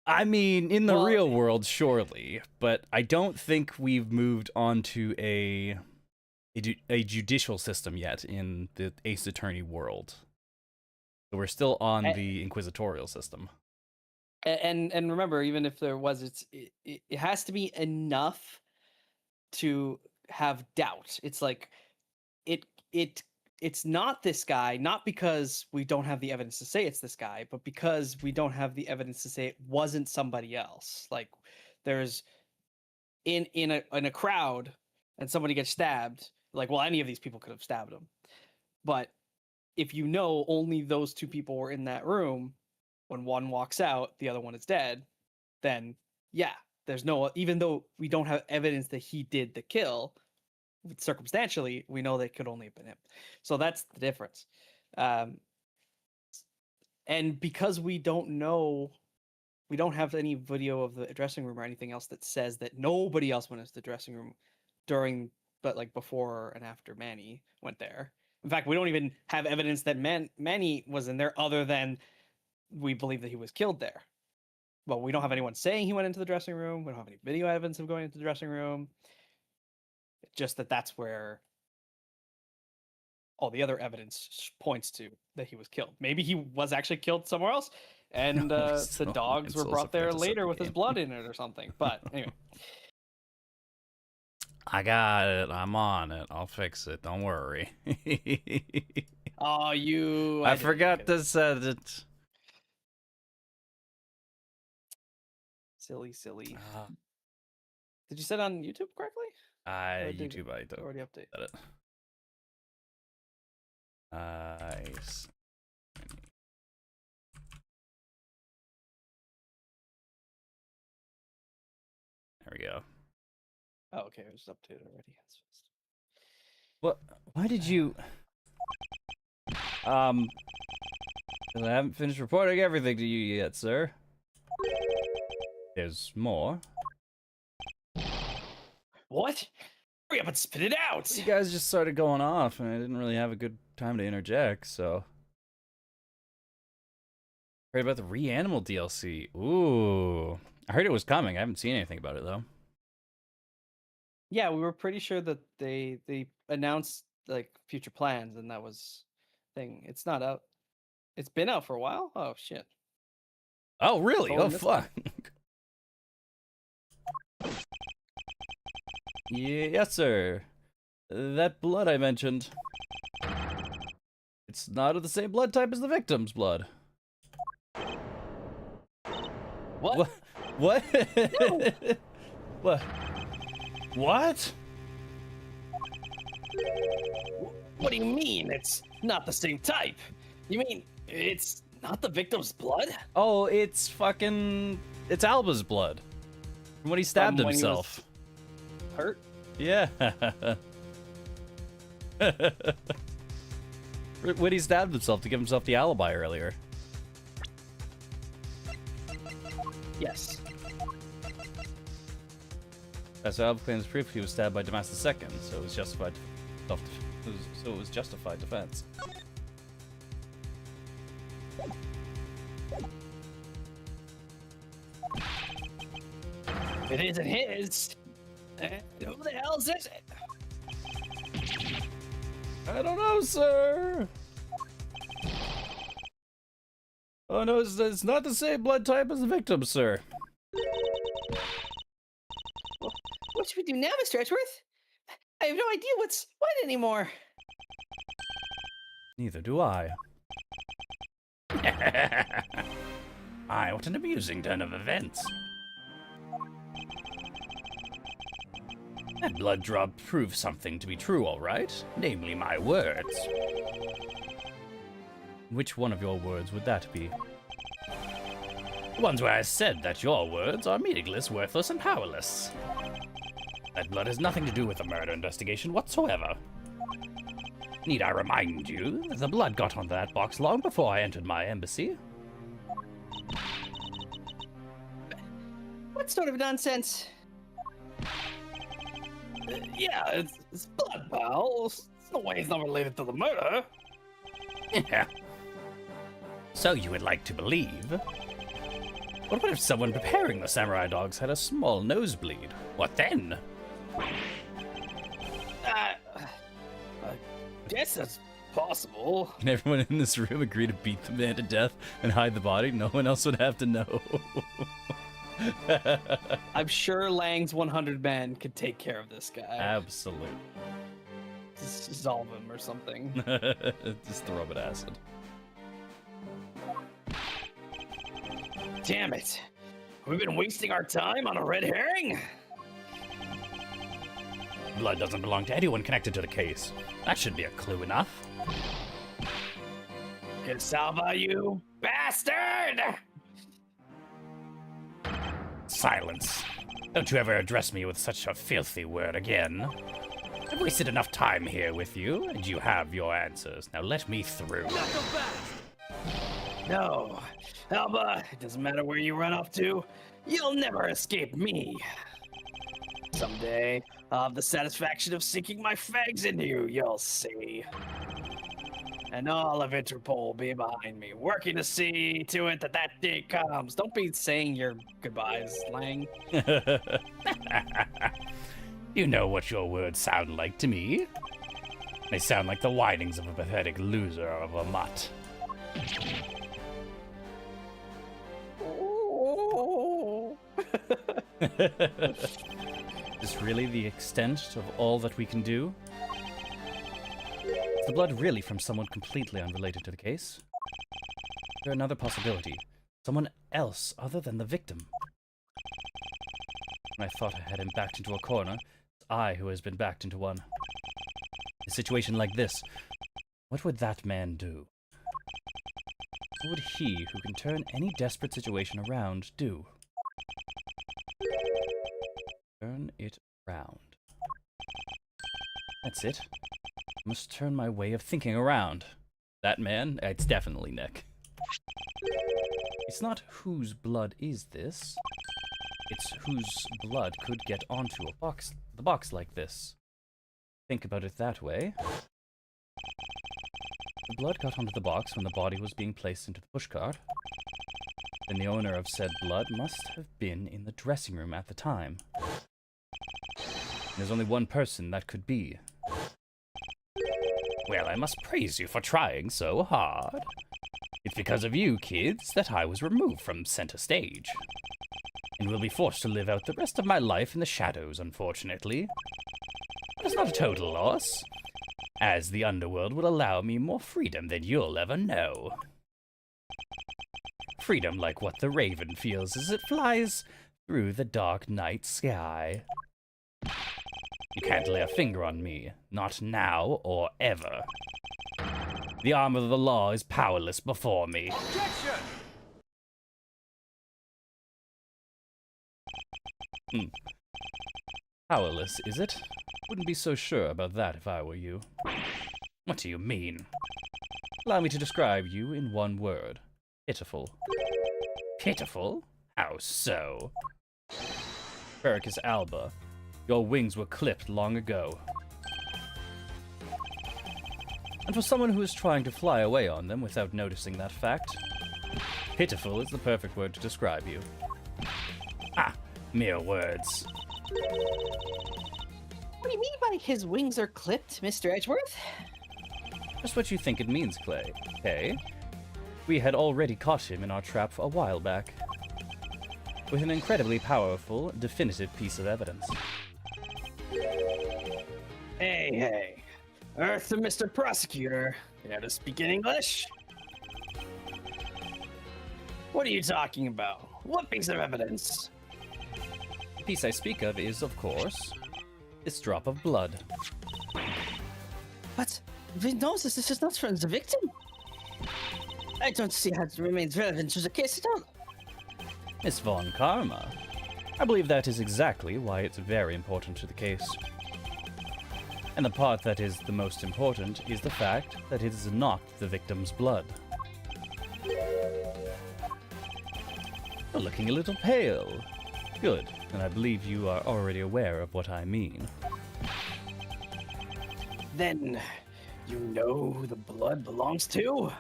I mean, in the real world, surely, but I don't think we've moved on to a judicial system yet in the Ace Attorney world. So we're still on the inquisitorial system. And remember, even if there was, it has to be enough to have doubt. It's like it's not this guy, not because we don't have the evidence to say it's this guy, but because we don't have the evidence to say it wasn't somebody else. Like there's in a crowd and somebody gets stabbed, like, well, any of these people could have stabbed him. But if you know only those two people were in that room, when one walks out, the other one is dead, then yeah, there's no, even though we don't have evidence that he did the kill, circumstantially, we know they could only have been him. So that's the difference. And because we don't know, we don't have any video of the dressing room or anything else that says that nobody else went into the dressing room before and after Manny went there. In fact, we don't even have evidence that Manny was in there other than we believe that he was killed there. Well, we don't have anyone saying he went into the dressing room. We don't have any video evidence of going into the dressing room. Just that's where all the other evidence points to that he was killed. Maybe he was actually killed somewhere else, and the dogs were brought there later with his blood in it or something. But anyway. I got it. I'm on it. I'll fix it. Don't worry. Oh, I forgot to set it. Silly. Did you set it on YouTube correctly? YouTube, I don't already update it. Nice. There we go. Oh, okay. It was updated already. What? Why did you? I haven't finished reporting everything to you yet, sir. There's more. What? Hurry up and spit it out! You guys just started going off, and I didn't really have a good time to interject, so. Heard about the Reanimal DLC. Ooh. I heard it was coming. I haven't seen anything about it, though. Yeah, we were pretty sure that they announced like future plans, and that was thing. It's not out. It's been out for a while. Oh shit. Oh really? Oh fuck. Yes, sir. That blood I mentioned. It's not of the same blood type as the victim's blood. What? What? No. What? What? What do you mean it's not the same type? You mean it's not the victim's blood? Oh, it's fucking... It's Alba's blood. From when he stabbed From when he was- himself. Hurt? Yeah. When he stabbed himself to give himself the alibi earlier. Yes. So Alba claims proof he was stabbed by Damas II, so it was justified defense. If it isn't his, who the hell is it? I don't know, sir. Oh no, it's not the same blood type as the victim, sir. What should we do now, Mr. Edgeworth? I have no idea what's what anymore. Neither do I. Aye, what an amusing turn of events. That blood drop proves something to be true, all right. Namely, my words. Which one of your words would that be? The ones where I said that your words are meaningless, worthless, and powerless. That blood has nothing to do with the murder investigation whatsoever. Need I remind you that the blood got onto that box long before I entered my embassy? What sort of nonsense? Yeah, it's blood, pal. There's no way it's not related to the murder. Yeah. So you would like to believe? But what if someone preparing the samurai dogs had a small nosebleed? What then? I guess that's possible. Can everyone in this room agree to beat the man to death and hide the body? No one else would have to know. I'm sure Lang's 100 men could take care of this guy. Absolutely. Just dissolve him or something. Just throw him at acid. Damn it. We've been wasting our time on a red herring? Blood doesn't belong to anyone connected to the case. That should be a clue enough. Cassava, you bastard! Silence. Don't you ever address me with such a filthy word again. I've wasted enough time here with you, and you have your answers. Now let me through. Knuckle fast! No. Alba, it doesn't matter where you run off to. You'll never escape me. Someday, I'll have the satisfaction of sinking my fags into you, you'll see. And all of Interpol will be behind me, working to see to it that that day comes. Don't be saying your goodbyes, Lang. You know what your words sound like to me. They sound like the whinings of a pathetic loser of a mutt. Is this really the extent of all that we can do? Is the blood really from someone completely unrelated to the case? Is there another possibility? Someone else other than the victim? When I thought I had him backed into a corner, it's I who has been backed into one. In a situation like this, what would that man do? What would he, who can turn any desperate situation around, do? Turn it around. That's it. I must turn my way of thinking around. That man? It's definitely Nick. It's not whose blood is this. It's whose blood could get onto the box like this. Think about it that way. The blood got onto the box when the body was being placed into the pushcart. Then the owner of said blood must have been in the dressing room at the time. There's only one person that could be. Well, I must praise you for trying so hard. It's because of you, kids, that I was removed from center stage. And will be forced to live out the rest of my life in the shadows, unfortunately. It's not a total loss, as the underworld will allow me more freedom than you'll ever know. Freedom like what the raven feels as it flies through the dark night sky. You can't lay a finger on me, not now or ever. The arm of the law is powerless before me. Objection! Powerless, is it? Wouldn't be so sure about that if I were you. What do you mean? Allow me to describe you in one word. Pitiful. Pitiful? How so? Quercus alba, your wings were clipped long ago. And for someone who is trying to fly away on them without noticing that fact, pitiful is the perfect word to describe you. Ah, mere words. What do you mean by his wings are clipped, Mr. Edgeworth? Just what you think it means, Clay. Okay? We had already caught him in our trap a while back. With an incredibly powerful, definitive piece of evidence. Hey. Earth to Mr. Prosecutor. You know to speak in English? What are you talking about? What piece of evidence? The piece I speak of is, of course, this drop of blood. But we know this is not from the victim. I don't see how it remains relevant to the case at all. Miss Von Karma. I believe that is exactly why it's very important to the case. And the part that is the most important is the fact that it is not the victim's blood. You're looking a little pale. Good, and I believe you are already aware of what I mean. Then, you know who the blood belongs to?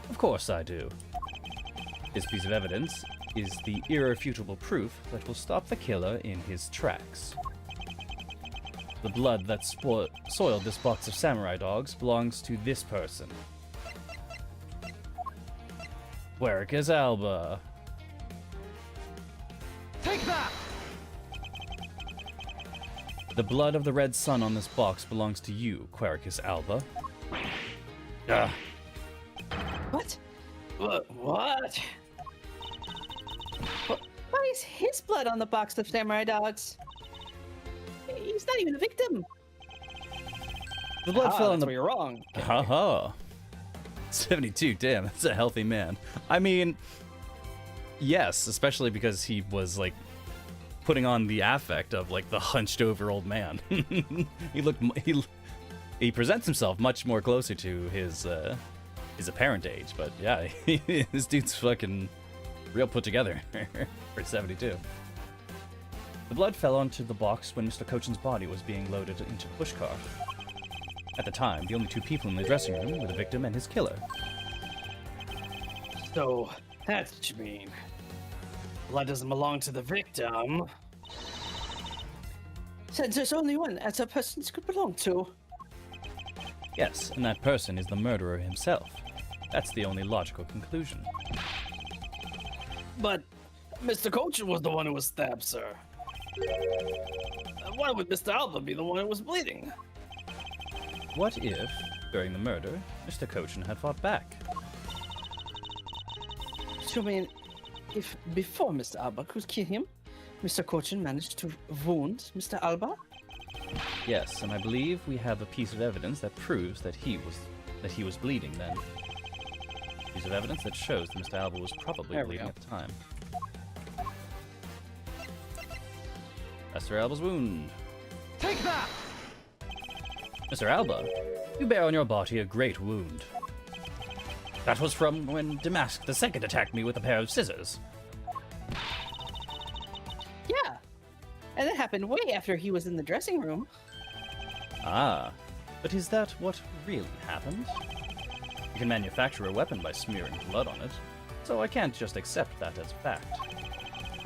Of course I do. This piece of evidence is the irrefutable proof that will stop the killer in his tracks. The blood that soiled this box of samurai dogs belongs to this person. Quercus alba. Take that! The blood of the red sun on this box belongs to you, Quercus alba. What? What? Why is his blood on the box of samurai dogs? He's not even a victim. The blood fell on that's the... where you're wrong. Haha. 72, damn, that's a healthy man. I mean, yes, especially because he was, like, putting on the affect of, like, the hunched-over old man. He presents himself much more closer to his apparent age, but yeah, this dude's fucking real put together for 72. The blood fell onto the box when Mr. Cochin's body was being loaded into the pushcar. At the time, the only two people in the dressing room were the victim and his killer. So, that's what you mean. Blood doesn't belong to the victim. Since there's only one as a person could belong to. Yes, and that person is the murderer himself. That's the only logical conclusion. But Mr. Cochin was the one who was stabbed, sir. Why would Mr. Alba be the one who was bleeding? What if, during the murder, Mr. Cochin had fought back? So, I mean, if before Mr. Alba could kill him, Mr. Cochin managed to wound Mr. Alba? Yes, and I believe we have a piece of evidence that proves that he was bleeding then. A piece of evidence that shows that Mr. Alba was probably There we bleeding go. at the time. Mr. Alba's wound. Take that! Mr. Alba, you bear on your body a great wound. That was from when Damask II attacked me with a pair of scissors. Yeah. And that happened way after he was in the dressing room. Ah, but is that what really happened? You can manufacture a weapon by smearing blood on it, so I can't just accept that as fact.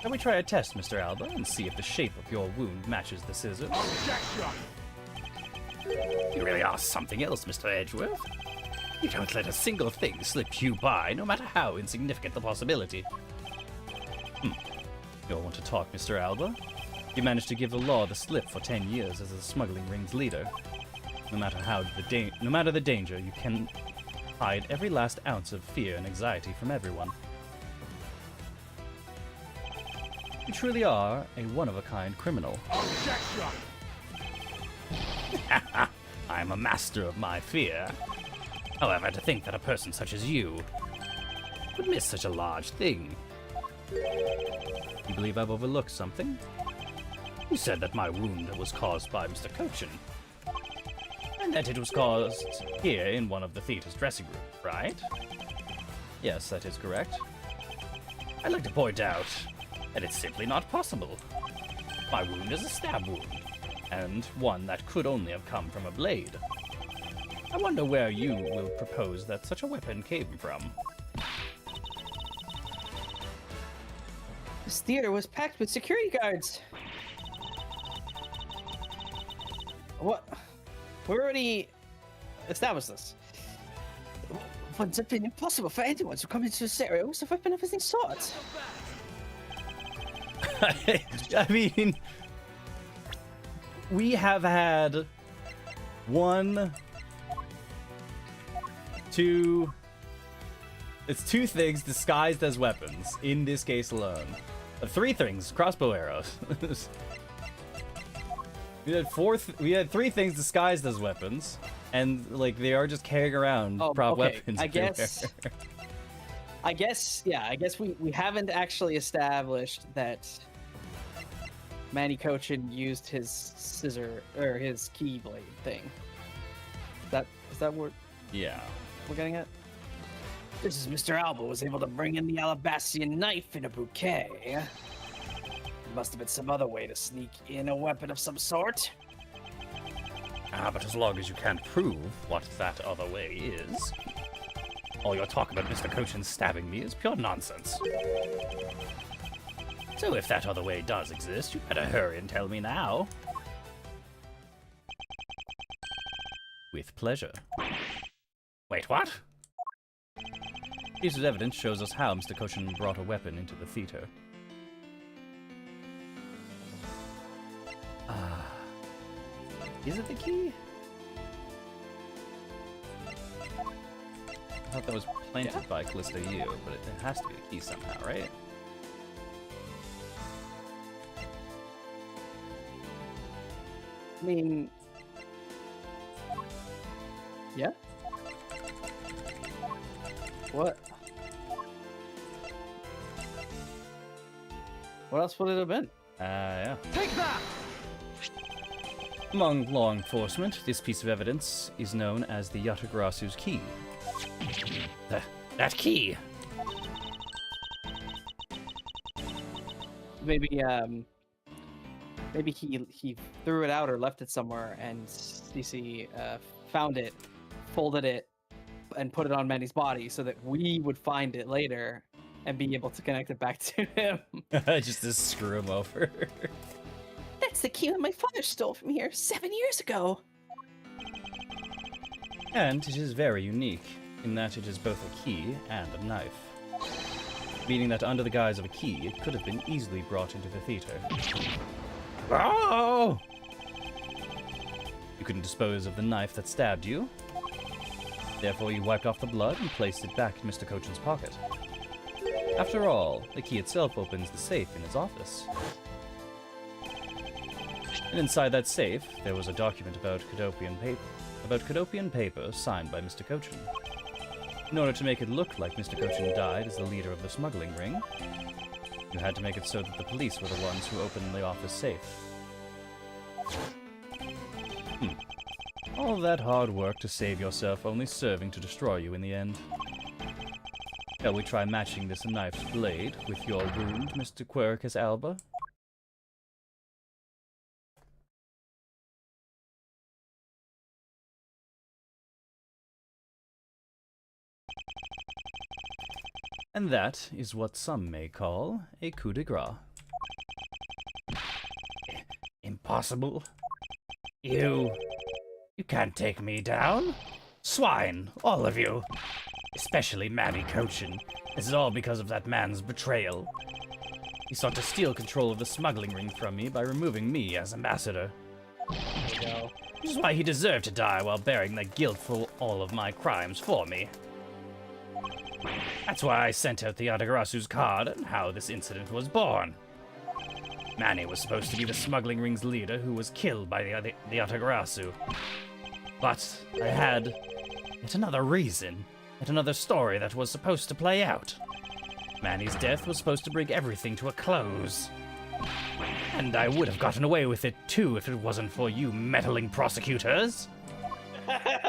Shall we try a test, Mr. Alba, and see if the shape of your wound matches the scissors? Objection! You really are something else, Mr. Edgeworth. You don't let a single thing slip you by, no matter how insignificant the possibility. You all want to talk, Mr. Alba? You managed to give the law the slip for 10 years as a smuggling ring's leader. No matter the danger, you can hide every last ounce of fear and anxiety from everyone. You truly are a one-of-a-kind criminal. Objection! I'm a master of my fear. However, to think that a person such as you would miss such a large thing. You believe I've overlooked something? You said that my wound was caused by Mr. Cochin. And that it was caused here in one of the theater's dressing rooms, right? Yes, that is correct. I'd like to point out that it's simply not possible. My wound is a stab wound, and one that could only have come from a blade. I wonder where you will propose that such a weapon came from. This theater was packed with security guards. What? We already established this. Wouldn't have been impossible for anyone to come into this area with a weapon of any sort. I mean, we have had 1, 2... It's 2 things disguised as weapons in this case alone. 3 things, crossbow arrows. We had 3 things disguised as weapons, and like they are just carrying around prop weapons. I guess we haven't actually established that Manny Cochin used his scissor or his keyblade thing. Is that what Yeah. we're getting at? This is Mr. Alba was able to bring in the Alabastian knife in a bouquet. There must have been some other way to sneak in a weapon of some sort. But as long as you can't prove what that other way is, all your talk about Mr. Cochin stabbing me is pure nonsense. So if that other way does exist, you better hurry and tell me now. With pleasure. Wait, what? Piece of evidence shows us how Mr. Cochin brought a weapon into the theater. Is it the key? I thought that was planted by Callista Yu, but it has to be a key somehow, right? I mean, yeah. What? What else would it have been? Yeah. Take that! Among law enforcement, this piece of evidence is known as the Yatagarasu's key. That key! Maybe he threw it out or left it somewhere, and CC found it, folded it, and put it on Manny's body so that we would find it later and be able to connect it back to him. Just to screw him over. That's the key that my father stole from here 7 years ago. And it is very unique, in that it is both a key and a knife. Meaning that under the guise of a key, it could have been easily brought into the theater. Oh! You couldn't dispose of the knife that stabbed you. Therefore, you wiped off the blood and placed it back in Mr. Cochin's pocket. After all, the key itself opens the safe in his office. And inside that safe, there was a document about Cadopian paper signed by Mr. Cochin. In order to make it look like Mr. Cochin died as the leader of the smuggling ring, you had to make it so that the police were the ones who opened the office safe. All that hard work to save yourself only serving to destroy you in the end. Shall we try matching this knife's blade with your wound, Mr. Quercus Alba? And that is what some may call a coup de grace. Impossible. You can't take me down. Swine, all of you. Especially Manny Cochin. This is all because of that man's betrayal. He sought to steal control of the smuggling ring from me by removing me as ambassador. There we go. Which is why he deserved to die while bearing the guilt for all of my crimes for me. That's why I sent out the Atagarasu's card and how this incident was born. Manny was supposed to be the smuggling ring's leader who was killed by the Atagarasu. But I had yet another reason, yet another story that was supposed to play out. Manny's death was supposed to bring everything to a close. And I would have gotten away with it too if it wasn't for you meddling prosecutors. I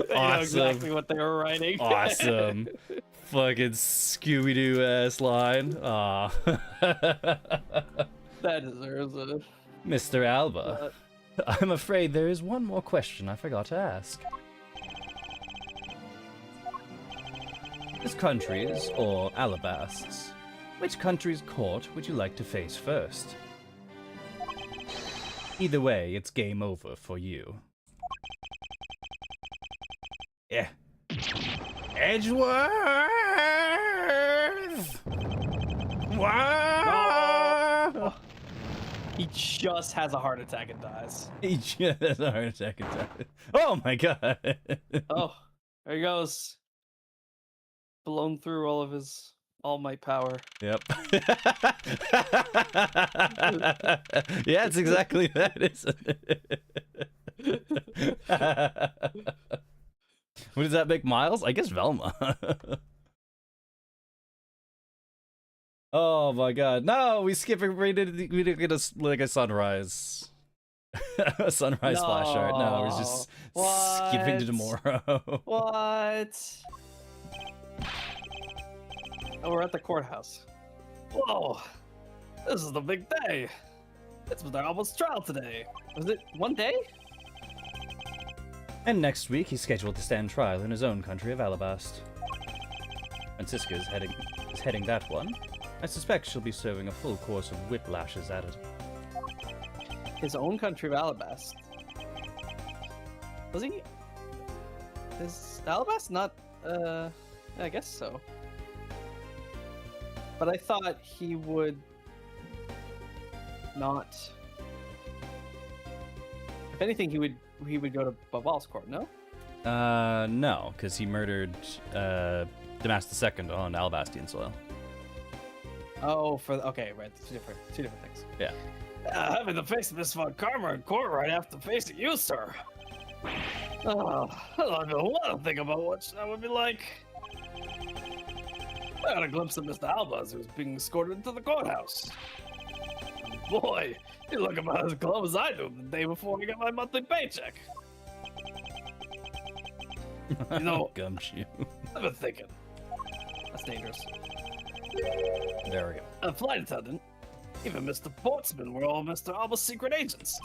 know exactly what they were writing. Awesome. Fucking Scooby-Doo ass line. Aw. That deserves it. Mr. Alba, I'm afraid there is one more question I forgot to ask. This country's, or Alabast's, which country's court would you like to face first? Either way, it's game over for you. Yeah. Edgeworth! Wow! Oh. He just has a heart attack and dies. He just has a heart attack and dies. Oh my god! Oh, there he goes. Blown through all of his all might power. Yep. Yeah, it's exactly that, isn't it? What does that make Miles? I guess Velma. Oh my god. No, we didn't get a sunrise. A sunrise splash art. No, we're just skipping to tomorrow. What? Oh, we're at the courthouse. Whoa! This is the big day. It's Mr. Alba's trial today. Was it one day? And next week, he's scheduled to stand trial in his own country of Alabast. Francisca is heading that one. I suspect she'll be serving a full course of whiplashes at it. His own country of Alabast. Was he? Is Alabast not? I guess so. But I thought he would not. If anything, he would go to Babal's court. No. No, because he murdered Damas II on Alabastian soil. Oh, okay, right. Two different things. Yeah. Having to face Miss Von Karma in court right after facing you, sir. Oh, I don't know what to think about what that would be like. I got a glimpse of Mr. Alba as he was being escorted into the courthouse. Boy, you look about as glum as I do the day before I get my monthly paycheck. You know, Gumshoe. I've been thinking. That's dangerous. There we go. A flight attendant, even Mr. Portsman were all Mr. Alba's secret agents.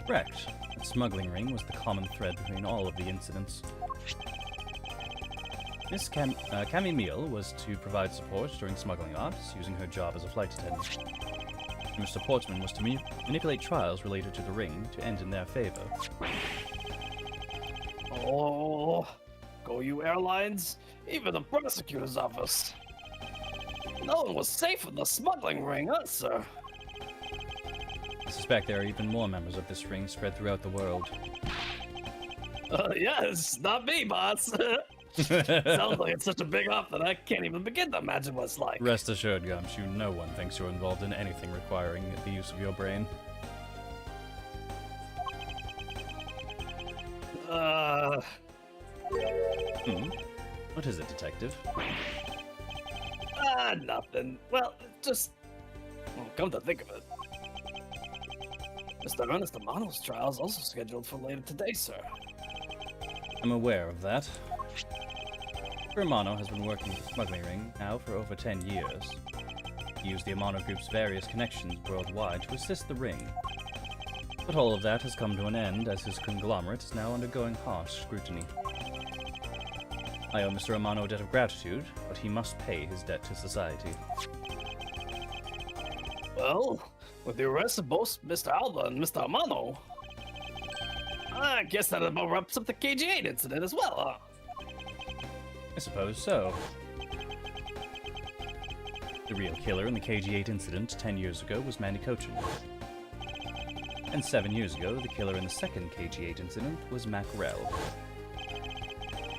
Correct. The smuggling ring was the common thread between all of the incidents. Miss Cammy Meal was to provide support during smuggling ops, using her job as a flight attendant. Mr. Portsman was to manipulate trials related to the ring to end in their favor. Oh, go you airlines, even the prosecutor's office. No one was safe in the smuggling ring, huh, sir? I suspect there are even more members of this ring spread throughout the world. Yes, not me, boss. Sounds like it's such a big op that I can't even begin to imagine what it's like. Rest assured, Gumshoe, no one thinks you're involved in anything requiring the use of your brain. What is it, Detective? Nothing. Well, just... Well, come to think of it. Mr. Ernest Amano's trial is also scheduled for later today, sir. I'm aware of that. Amano has been working with the smuggling ring now for over 10 years. He used the Amano Group's various connections worldwide to assist the ring. But all of that has come to an end as his conglomerate is now undergoing harsh scrutiny. I owe Mr. Amano a debt of gratitude, but he must pay his debt to society. Well, with the arrest of both Mr. Alba and Mr. Amano, I guess that about wraps up the KG8 incident as well, huh? I suppose so. The real killer in the KG8 incident 10 years ago was Manny Cochin. And 7 years ago, the killer in the second KG8 incident was Mac Rel.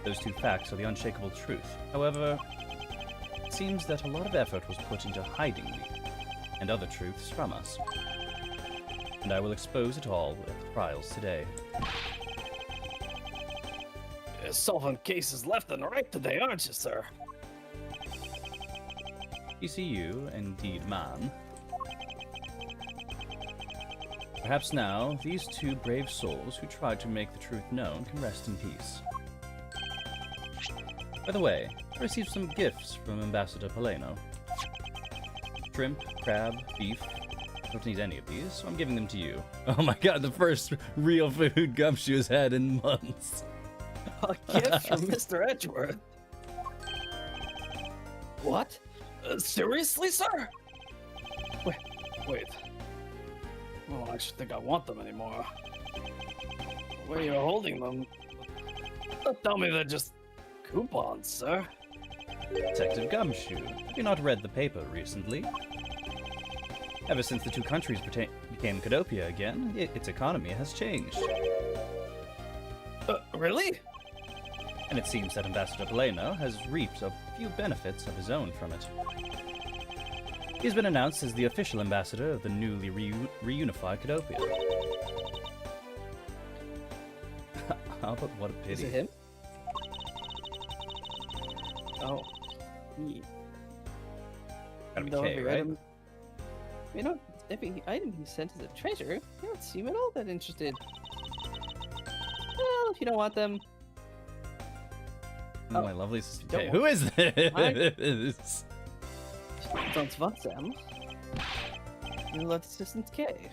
Those two facts are the unshakable truth. However, it seems that a lot of effort was put into hiding me and other truths from us. And I will expose it all at the trials today. You're solving cases left and right today, aren't you, sir? ECU, indeed, man. Perhaps now, these two brave souls who tried to make the truth known can rest in peace. By the way, I received some gifts from Ambassador Paleno. Shrimp, crab, beef. Don't need any of these, so I'm giving them to you. Oh my god, the first real food Gumshoe has had in months. A gift from Mr. Edgeworth. What? Seriously, sir? Wait. I don't actually think I want them anymore. The way you're holding them, don't tell me they're just coupons, sir. Detective Gumshoe, have you not read the paper recently? Ever since the two countries became Cadopia again, its economy has changed. Really? And it seems that Ambassador Paleno has reaped a few benefits of his own from it. He's been announced as the official ambassador of the newly reunified Cadopia. But what a pity. Is it him? Oh. Gotta be Though K, every right? item- You know, every item he sent as a treasure, you don't seem at all that interested. Well, if you don't want them, Oh, my lovely sister Don't K. Who is I- this? don't want them. You love Assistant K.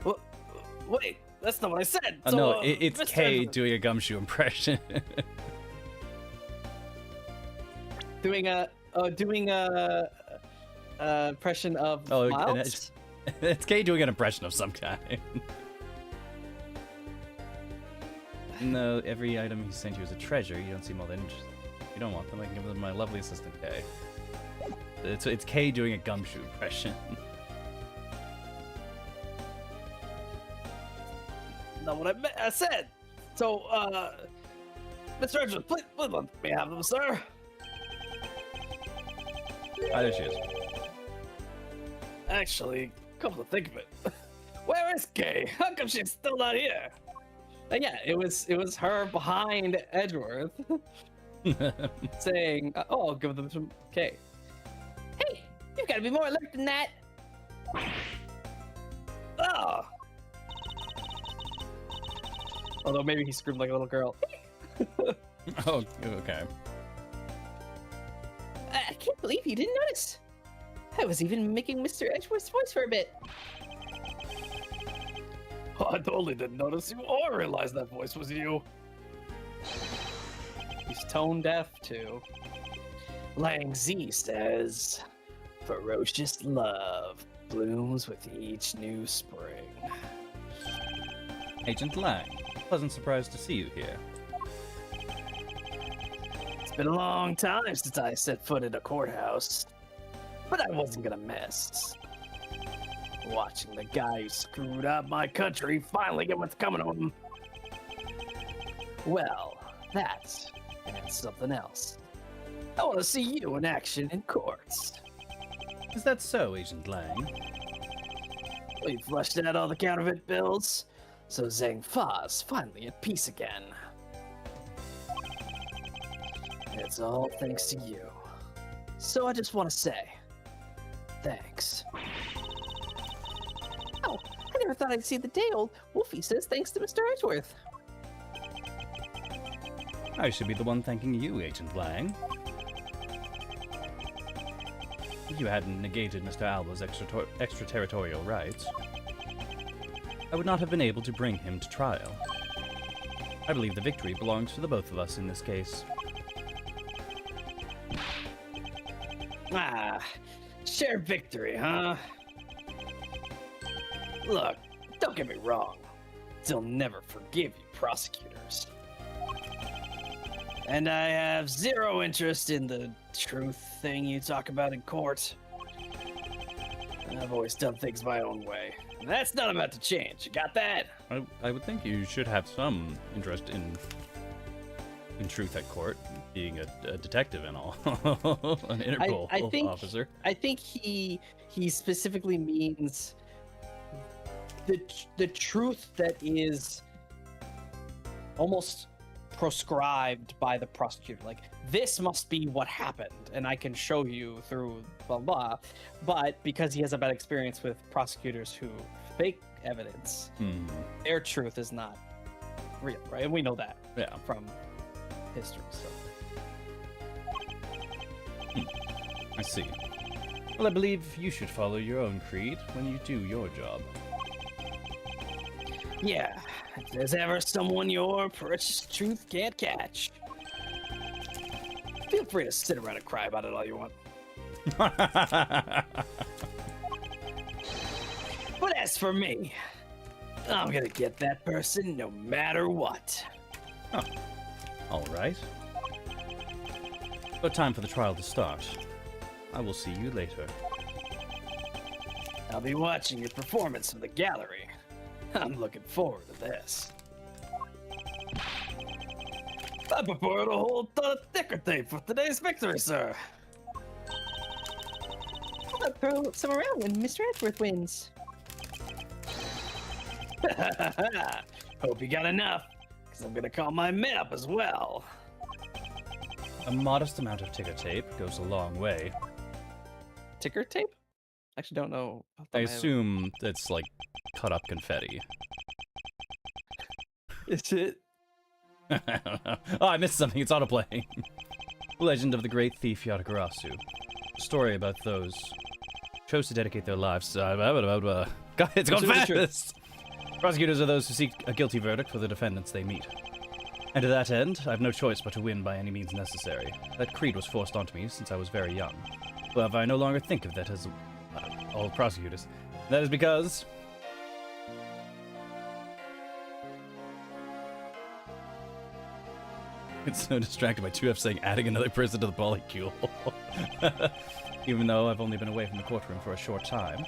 What? Wait, that's not what I said. Oh So, no, it's Mr. K Edgeworth- doing a Gumshoe impression. doing a impression of Oh, and Miles. it's K doing an impression of some kind. No, every item he sent you is a treasure. You don't seem all that interested. You don't want them. I can give them to my lovely assistant K. It's K doing a Gumshoe impression. Not what I said. So, Mr. Edgeworth, please let me have them, sir. Ah, there she is. Actually, come to think of it, where is Kay? How come she's still not here? Yeah, it was her behind Edgeworth saying, "Oh, I'll give them some Kay." Hey, you've got to be more alert than that. Oh. Although maybe he screamed like a little girl. Oh, okay. I can't believe you didn't notice. I was even making Mr. Edgeworth's voice for a bit. I totally didn't notice you or realize that voice was you. He's tone deaf too. Lang Z says, "Ferocious love blooms with each new spring." Agent Lang, pleasant surprise to see you here. It's been a long time since I set foot in a courthouse, but I wasn't gonna miss. Watching the guy who screwed up my country finally get what's coming to him. Well, that's and something else. I want to see you in action in courts. Is that so, Agent Lang? We flushed out all the counterfeit bills, so Zhang Fa's finally at peace again. It's all thanks to you. So I just want to say, thanks. Oh, I never thought I'd see the day old Wolfie says thanks to Mr. Edgeworth. I should be the one thanking you, Agent Lang. If you hadn't negated Mr. Alba's extraterritorial rights, I would not have been able to bring him to trial. I believe the victory belongs to the both of us in this case. Ah, shared victory, huh? Look, don't get me wrong. still never forgive you, prosecutors. And I have zero interest in the truth thing you talk about in court. I've always done things my own way. And that's not about to change. You got that? I would think you should have some interest in truth at court, being a detective and all, an Interpol officer. I think he specifically means the truth that is almost proscribed by the prosecutor. Like, this must be what happened, and I can show you through blah blah. But because he has a bad experience with prosecutors who fake evidence, their truth is not real, right? And we know that from history. So I see. Well, I believe you should follow your own creed when you do your job. yeah, if there's ever someone your precious truth can't catch, feel free to sit around and cry about it all you want. But as for me, I'm gonna get that person no matter what. All right. But time for the trial to start. I will see you later. I'll be watching your performance from the gallery. I'm looking forward to this. I prepared a whole ton of ticker tape for today's victory, sir. I'll throw some around when Mr. Edgeworth wins. Hope you got enough, because I'm gonna call my men up as well. A modest amount of ticker tape goes a long way. Ticker tape? Actually, don't know. I assume it's like cut up confetti. Is it? I don't know. Oh, I missed something. It's autoplaying. Legend of the Great Thief Yatagarasu. A story about those who chose to dedicate their lives to... God, it's gone fast! Prosecutors are those who seek a guilty verdict for the defendants they meet. And to that end, I have no choice but to win by any means necessary. That creed was forced onto me since I was very young. However, I no longer think of that as all prosecutors. That is because... It's so distracted by 2F saying adding another person to the polycule. Even though I've only been away from the courtroom for a short time,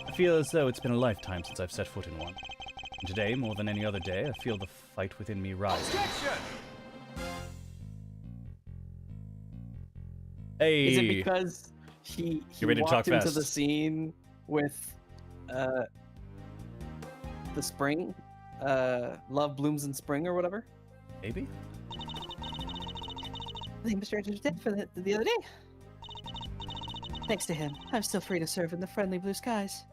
I feel as though it's been a lifetime since I've set foot in one. And today, more than any other day, I feel the fight within me rise. Objection! Hey! Is it because he ready to talk walked into fast? the scene with the spring? Love blooms in spring or whatever? Maybe? I think Mr. Edgeworth was dead for the other day. Thanks to him, I'm still free to serve in the friendly blue skies.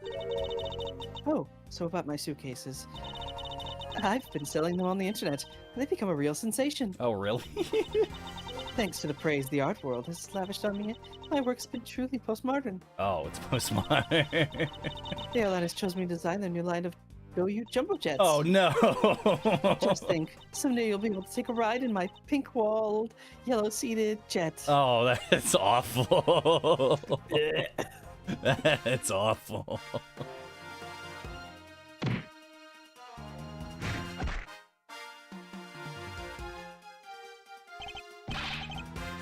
Oh, so about my suitcases. I've been selling them on the internet, and they've become a real sensation. Oh, really? Thanks to the praise the art world has lavished on me, my work's been truly postmodern. Oh, it's postmodern. The airliners chose me to design their new line of Go-You jumbo jets. Oh, no! Just think, someday you'll be able to take a ride in my pink-walled, yellow-seated jet. Oh, that's awful. That's awful.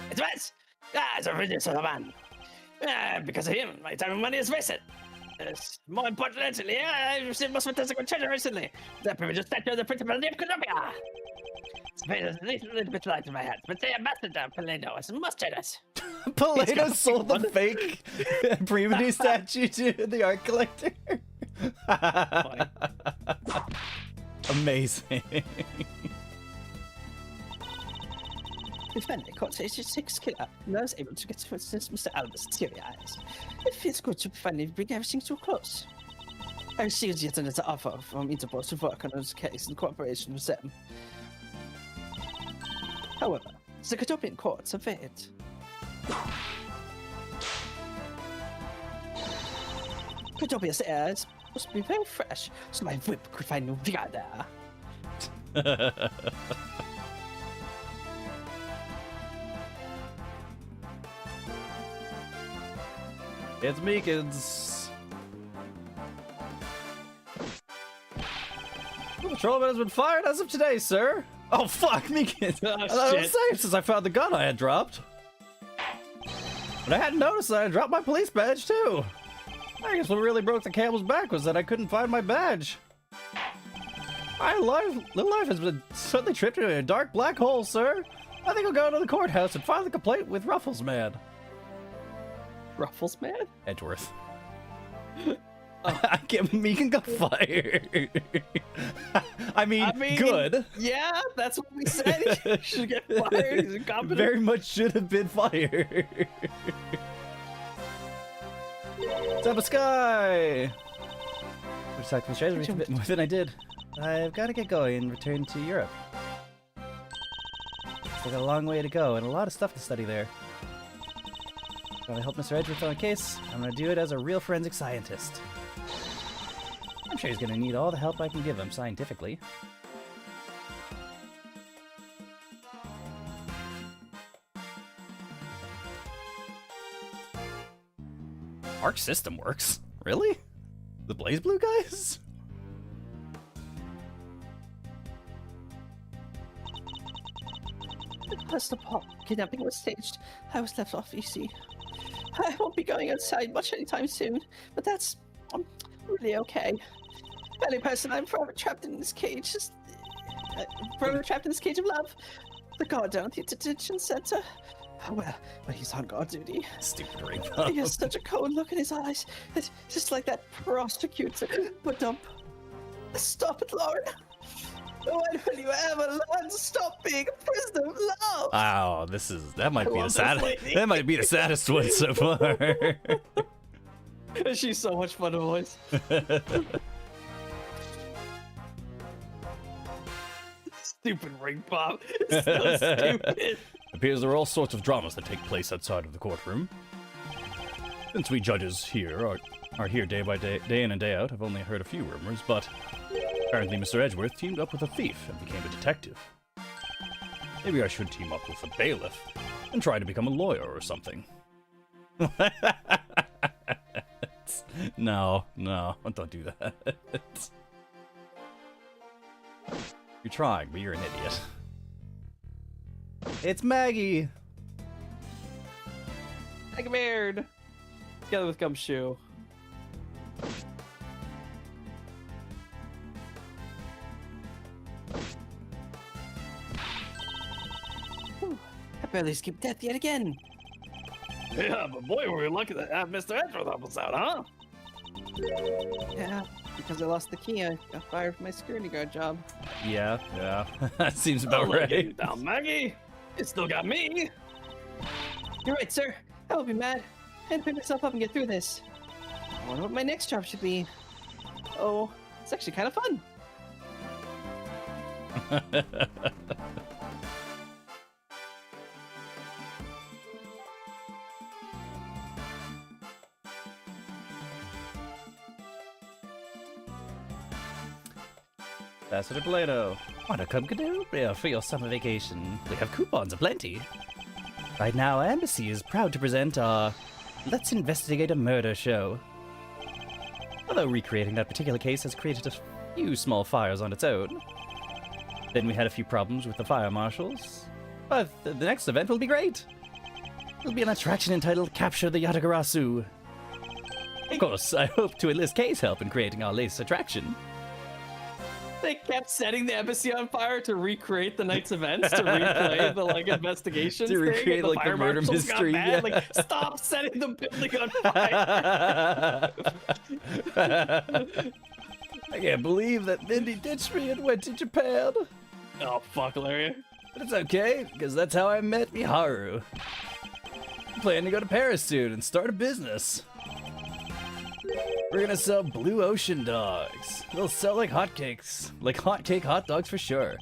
Advance! It's a ridiculous man. Because of him, my time and money is wasted. More importantly, I received most fantastic treasure recently. The privileged statue of the Principality of Columbia. It's made a little bit light in my hands, but the ambassador, Pallado, is most generous. Pallado sold the fake Previty statue to the art collector. Amazing. Finally, caught stage 6 killer, and I was able to get to Mr. Albus' teary eyes. It feels good to finally bring everything so close. I received yet another offer from Interpol to work on this case in cooperation with them. However, the Cadopian courts have failed. Cadopia's airs must be very fresh, so my whip could find no vigor there. It's Meekins. The patrolman has been fired as of today, sir. Oh, fuck me. I thought I was shit. safe since I found the gun I had dropped. But I hadn't noticed that I dropped my police badge, too. I guess what really broke the camel's back was that I couldn't find my badge. My little life has been suddenly tripped into a dark black hole, sir. I think I'll go to the courthouse and file the complaint with Ruffles Man. Ruffles, man. Edgeworth. I get Megan got fired. I mean, good. Yeah, that's what we said. He should get fired. He's incompetent. Very much should have been fired. Top of Sky! Which talked to Mr. Ezra a bit more than I did. I've got to get going and return to Europe. It's like a long way to go and a lot of stuff to study there. Gotta help Mr. Edgeworth on a case. I'm gonna do it as a real forensic scientist. I'm sure he's gonna need all the help I can give him scientifically. Arc system works? Really? The Blaze Blue guys? As the kidnapping was staged, I was left off, you see. I won't be going outside much anytime soon, but that's really okay. Any person, I'm forever trapped in this cage. Forever trapped in this cage of love. The guard down at the detention center. Well, he's on guard duty. Stupid ring He has such a cold look in his eyes. It's just like that prosecutor. But stop it, Lauren. When will you ever learn to stop being a prisoner of love? Wow, that might be the saddest. That might be the saddest one so far. She's so much fun to voice. Stupid ring pop. It's so stupid. Appears there are all sorts of dramas that take place outside of the courtroom. Since we judges here are here day by day, day in and day out, I've only heard a few rumors, but apparently Mr. Edgeworth teamed up with a thief and became a detective. Maybe I should team up with a bailiff and try to become a lawyer or something. No, don't do that. You're trying, but you're an idiot. It's Maggie! Like a beard. Together with Gumshoe. I barely skipped death yet again. Yeah, but boy, were we lucky to have Mr. Edgeworth help us out, huh? Yeah, because I lost the key, I got fired from my security guard job. Yeah. That seems about I'll let you right. down, Maggie. You still got me. You're right, sir. I won't be mad. I had to pick myself up and get through this. I wonder what my next job should be. Oh, it's actually kind of fun. Ambassador Polano. Wanna come Canoe for your summer vacation? We have coupons aplenty. Right now, our embassy is proud to present our Let's Investigate a Murder show. Although recreating that particular case has created a few small fires on its own. Then we had a few problems with the fire marshals. But the next event will be great. It'll be an attraction entitled Capture the Yatagarasu. Of course, I hope to enlist Kay's help in creating our latest attraction. They kept setting the embassy on fire to recreate the night's events, to replay the investigations. To recreate, thing, and the murder marshals got mystery. mad, Yeah. Stop setting the building on fire. I can't believe that Mindy ditched me and went to Japan. Oh, fuck, Larry. But it's okay, because that's how I met Miharu. I'm planning to go to Paris soon and start a business. We're gonna sell Blue Ocean dogs. They'll sell like hotcakes. Like hotcake hot dogs for sure.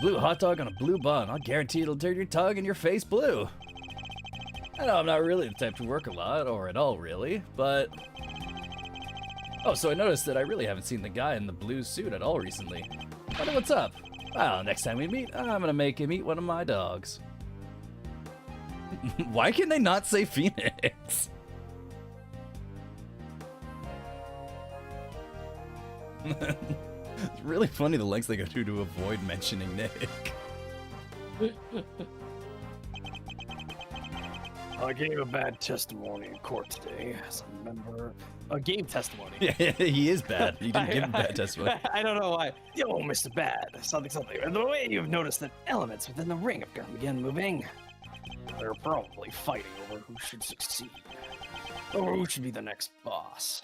Blue hot dog on a blue bun. I'll guarantee it'll turn your tongue and your face blue. I know I'm not really the type to work a lot, or at all really, but... Oh, so I noticed that I really haven't seen the guy in the blue suit at all recently. Wonder what's up? Well, next time we meet, I'm gonna make him eat one of my dogs. Why can they not say Phoenix? It's really funny the lengths they go to avoid mentioning Nick. I gave a bad testimony in court today as a member. A game testimony. Yeah, he is bad. You didn't give him bad testimony. I don't know why. Yo, Mr. Bad. Something. The way you've noticed that elements within the ring have begun moving. They're probably fighting over who should succeed. Or who should be the next boss.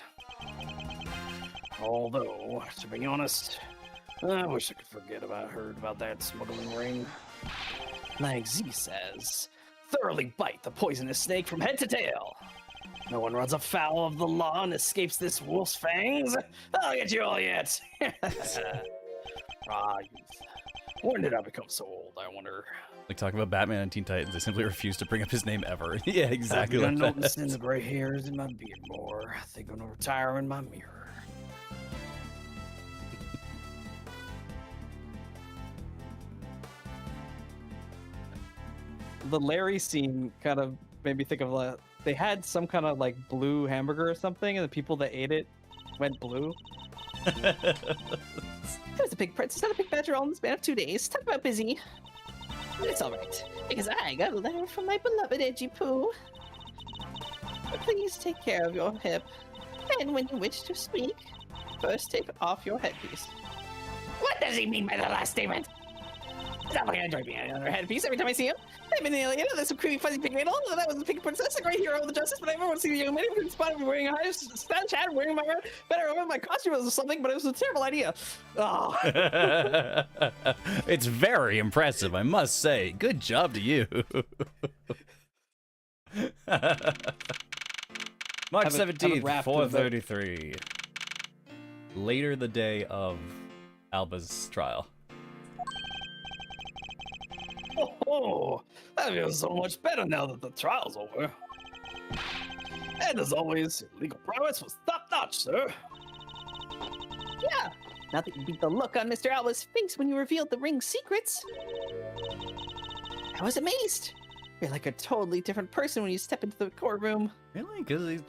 Although, to be honest, I wish I could heard about that smuggling ring. Like Z says, thoroughly bite the poisonous snake from head to tail. No one runs afoul of the law and escapes this wolf's fangs. I'll get you all yet. Youth. When did I become so old, I wonder? Like talking about Batman and Teen Titans, I simply refuse to bring up his name ever. Yeah, exactly I'm like noticing that. the gray hairs in my beard more. I think I'm gonna retire in my mirror. The Larry scene kind of made me think of they had some kind of like blue hamburger or something, and the people that ate it went blue. I was a big princess, not a big badger all in the span of 2 days. Talk about busy. But it's alright, because I got a letter from my beloved Edgy Poo. Please take care of your hip. And when you wish to speak, first take off your headpiece. What does he mean by the last statement? It's not like I enjoy being on her headpiece every time I see him. I'm an alien, there's some creepy fuzzy pigment. Oh, that was the pink princess, a great hero of the justice, but I never want to see the young lady who spotted me wearing a high stylish hat, wearing my better over my costume or something, but it was a terrible idea. Oh. It's very impressive, I must say. Good job to you. March 17th, 4:33. Later the day of Alba's trial. Oh, that feels so much better now that the trial's over. And as always, legal prowess was top-notch, sir. Yeah, now that you beat the look on Mr. Alba's face when you revealed the ring's secrets. I was amazed. You're like a totally different person when you step into the courtroom. Really? Because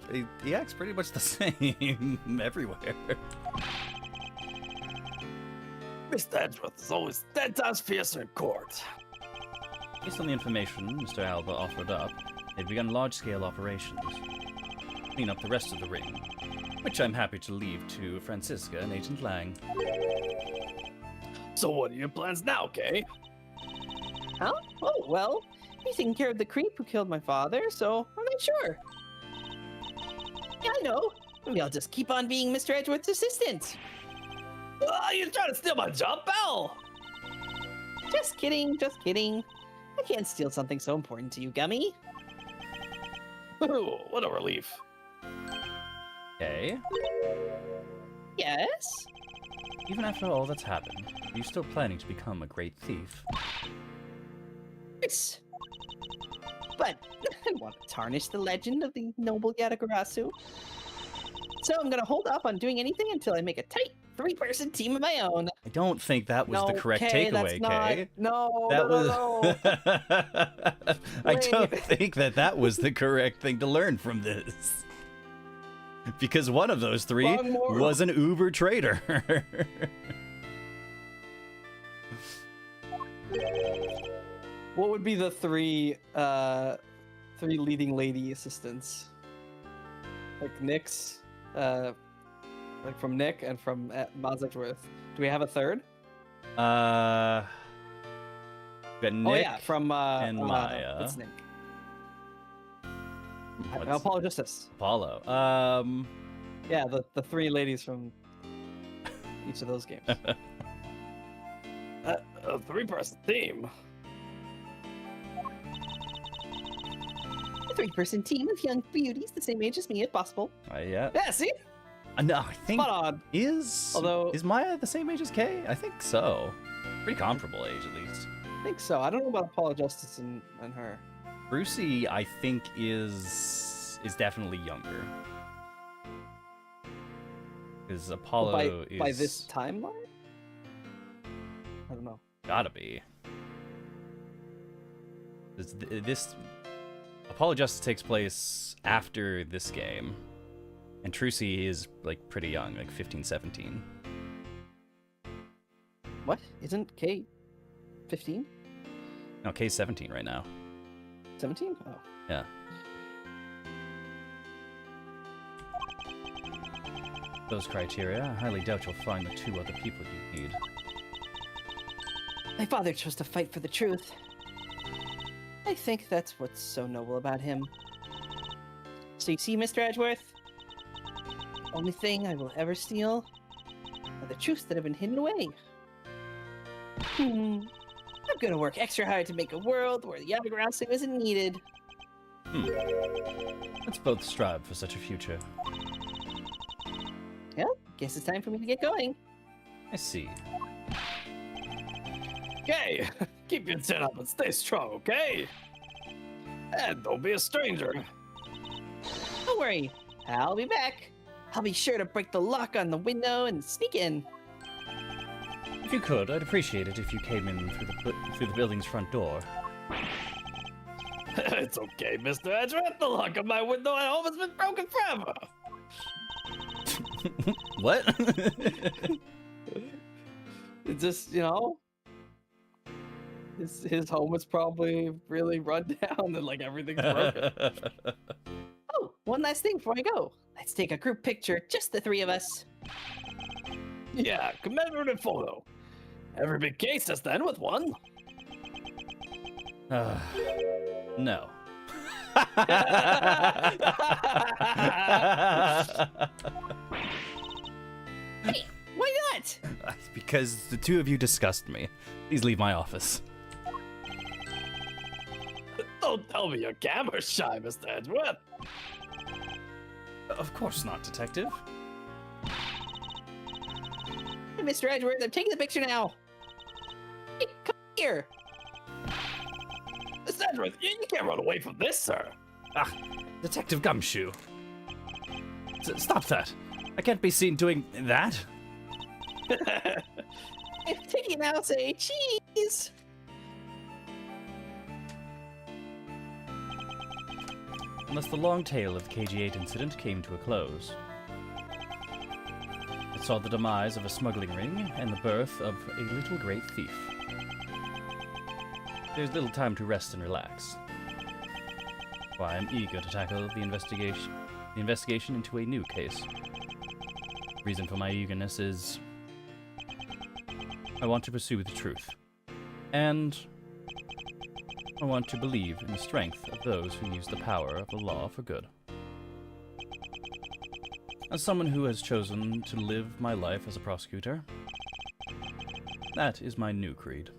he acts pretty much the same everywhere. Mr. Edgeworth is always 10 times fiercer in court. Based on the information Mr. Alba offered up, they've begun large-scale operations. Clean up the rest of the ring, which I'm happy to leave to Francisca and Agent Lang. So what are your plans now, Kay? Huh? Oh, well, he's taking care of the creep who killed my father, so I'm not sure. Yeah, I know. Maybe I'll just keep on being Mr. Edgeworth's assistant. You're trying to steal my job, pal! Just kidding, just kidding. I can't steal something so important to you, Gummy. Ooh, what a relief. Okay. Yes? Even after all that's happened, are you still planning to become a great thief? Yes. But I don't want to tarnish the legend of the noble Yatagarasu. So I'm gonna hold off on doing anything until I make a tight 3-person team of my own. I don't think that was the correct Kay, takeaway, Kay. No, That no. I don't think that was the correct thing to learn from this. Because one of those three Wrong moral. was an Uber trader. What would be the three leading lady assistants? Like Nick's, like from Nick and from Miles Edgeworth. Do we have a third? We got Nick Oh yeah, from and Maya. It's Nick. What's Apologists. Apollo. Yeah, the three ladies from each of those games. A 3-person team. A 3-person team of young beauties the same age as me, if possible. Yeah. Yeah, see? No, I think Spot on. is Although- is Maya the same age as Kay? I think so. Pretty comparable age, at least. I think so. I don't know about Apollo Justice and her. Brucey, I think, is definitely younger. Because Apollo is By this timeline? I don't know. gotta be. This Apollo Justice takes place after this game, and Trucy is like pretty young, like 15, 17. What? Isn't K 15? No, K's 17 right now. 17? Oh. Yeah. Those criteria, I highly doubt you'll find the 2 other people you need. My father chose to fight for the truth. I think that's what's so noble about him. So you see, Mr. Edgeworth? The only thing I will ever steal are the truths that have been hidden away. I'm gonna work extra hard to make a world where the underground isn't needed. Let's both strive for such a future. Well, guess it's time for me to get going. I see. Okay, keep your chin up and stay strong, okay? And don't be a stranger. Don't worry, I'll be back. I'll be sure to break the lock on the window and sneak in. If you could, I'd appreciate it if you came in through the building's front door. It's okay, Mr. Edgeworth. The lock on my window at home has been broken forever. What? It's just, you know, his home is probably really run down and like everything's broken. Oh, one last thing before I go. Let's take a group picture, just the 3 of us. Yeah, commemorative photo. Every big case has to end with one. No. Why not? Because the 2 of you disgust me. Please leave my office. Don't tell me you're camera shy, Mr. Edgeworth. Of course not, Detective. Hey, Mr. Edgeworth, I'm taking the picture now. Hey, come here. Mr. Edgeworth, you can't run away from this, sir. Ah, Detective Gumshoe. Stop that. I can't be seen doing that. I'm taking now, say cheese. Unless the long tale of the KG-8 incident came to a close. It saw the demise of a smuggling ring and the birth of a little great thief. There's little time to rest and relax. Why, I'm eager to tackle the investigation into a new case. Reason for my eagerness is I want to pursue the truth. And I want to believe in the strength of those who use the power of the law for good. As someone who has chosen to live my life as a prosecutor, that is my new creed.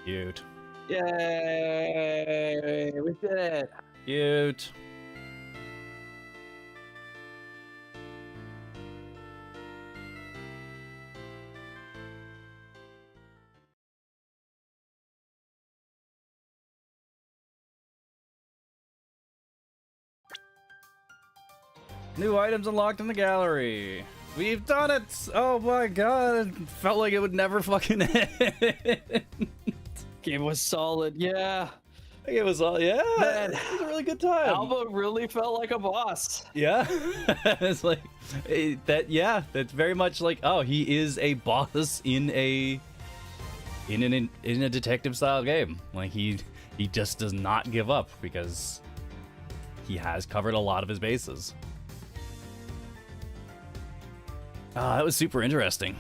Cute. Yay! We did it. Cute. New items unlocked in the gallery. We've done it! Oh my god, it felt like it would never fucking end. Game was solid, yeah. It was all, yeah, Man. it was a really good time. Alba really felt like a boss. Yeah, it's like that's very much like, oh, he is a boss in a detective style game. Like he just does not give up because he has covered a lot of his bases. That was super interesting.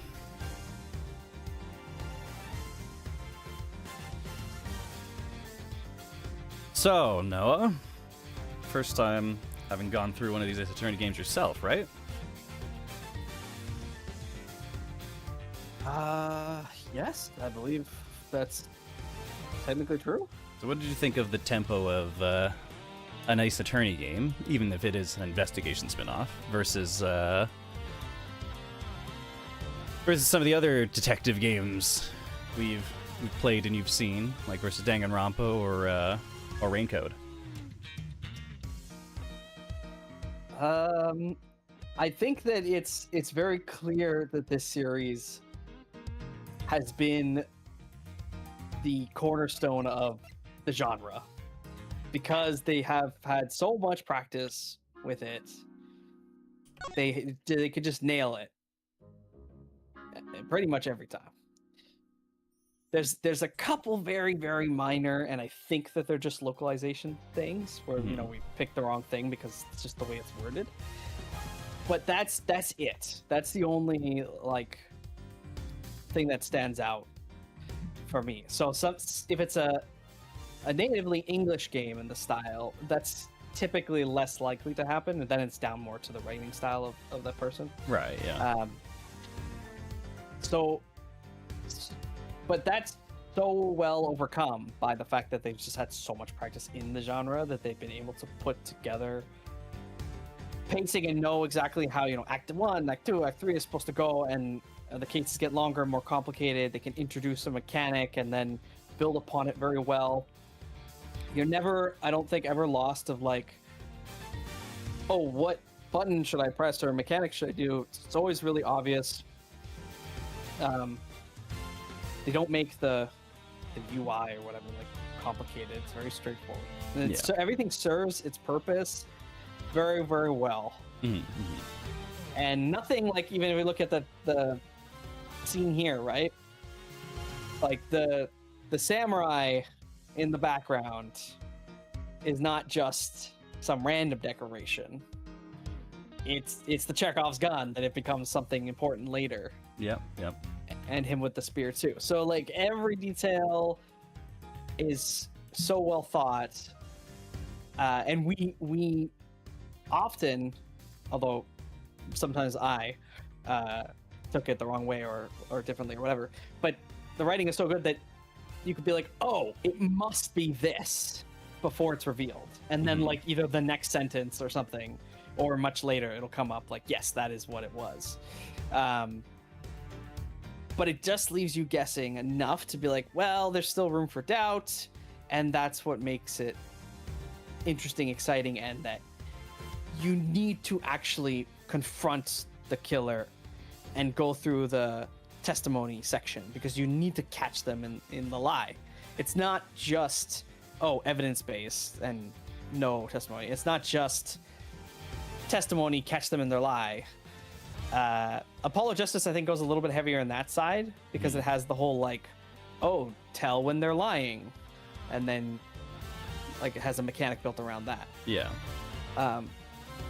So, Noah, first time having gone through one of these Ace Attorney games yourself, right? Yes, I believe that's technically true. So what did you think of the tempo of an Ace Attorney game, even if it is an investigation spin-off, versus some of the other detective games we've played and you've seen, like versus Danganronpa or Raincode? I think that it's very clear that this series has been the cornerstone of the genre because they have had so much practice with it they could just nail it pretty much every time. There's a couple very, very minor, and I think that they're just localization things where you know we picked the wrong thing because it's just the way it's worded. But that's it. That's the only like thing that stands out for me. So if it's a natively English game in the style, that's typically less likely to happen, and then it's down more to the writing style of that person. Right, yeah. But that's so well overcome by the fact that they've just had so much practice in the genre that they've been able to put together pacing and know exactly how, you know, Act 1, Act 2, Act 3 is supposed to go, and the cases get longer and more complicated. They can introduce a mechanic and then build upon it very well. You're never, I don't think, ever lost of like, oh, what button should I press or mechanic should I do? It's always really obvious. They don't make the UI or whatever like complicated. It's very straightforward. And so everything serves its purpose very, very well. And nothing like, even if we look at the scene here, right? Like the samurai in the background is not just some random decoration. It's the Chekhov's gun that it becomes something important later. Yep. And him with the spear too. So like every detail is so well thought, and we often, although sometimes I took it the wrong way or differently or whatever, but the writing is so good that you could be like, oh, it must be this before it's revealed, and then like either the next sentence or something, or much later it'll come up like, yes, that is what it was. But it just leaves you guessing enough to be like, well, there's still room for doubt, and that's what makes it interesting, exciting, and that you need to actually confront the killer and go through the testimony section because you need to catch them in the lie. It's not just, oh, evidence-based and no testimony. It's not just testimony, catch them in their lie. Apollo Justice, I think, goes a little bit heavier on that side because it has the whole like, oh, tell when they're lying, and then like it has a mechanic built around that. Yeah.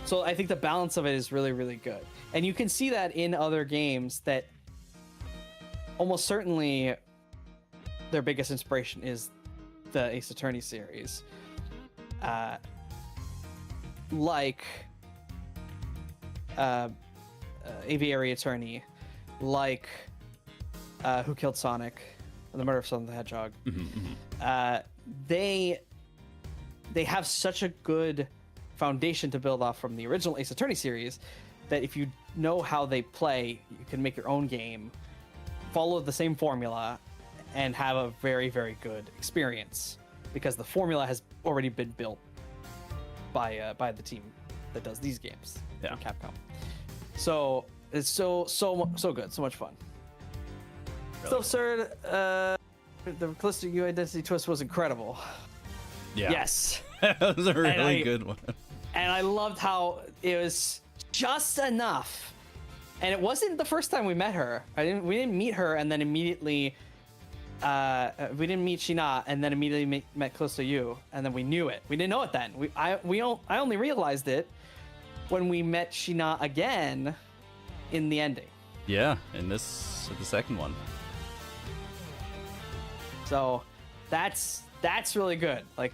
So I think the balance of it is really, really good, and you can see that in other games that almost certainly their biggest inspiration is the Ace Attorney series, like Aviary Attorney, like Who Killed Sonic, and The Murder of Sonic the Hedgehog. They have such a good foundation to build off from the original Ace Attorney series that if you know how they play, you can make your own game, follow the same formula, and have a very, very good experience because the formula has already been built by the team that does these games, from Capcom. So it's so good, so much fun. Really? So absurd. The Callisto U identity twist was incredible. Yeah. Yes. That was a really good one. And I loved how it was just enough. And it wasn't the first time we met her. We didn't meet her and then immediately. We didn't meet Shina and then immediately met Callisto U, and then we knew it. We didn't know it then. I only realized it when we met Shina again in the ending. Yeah, in the second one. So that's really good. Like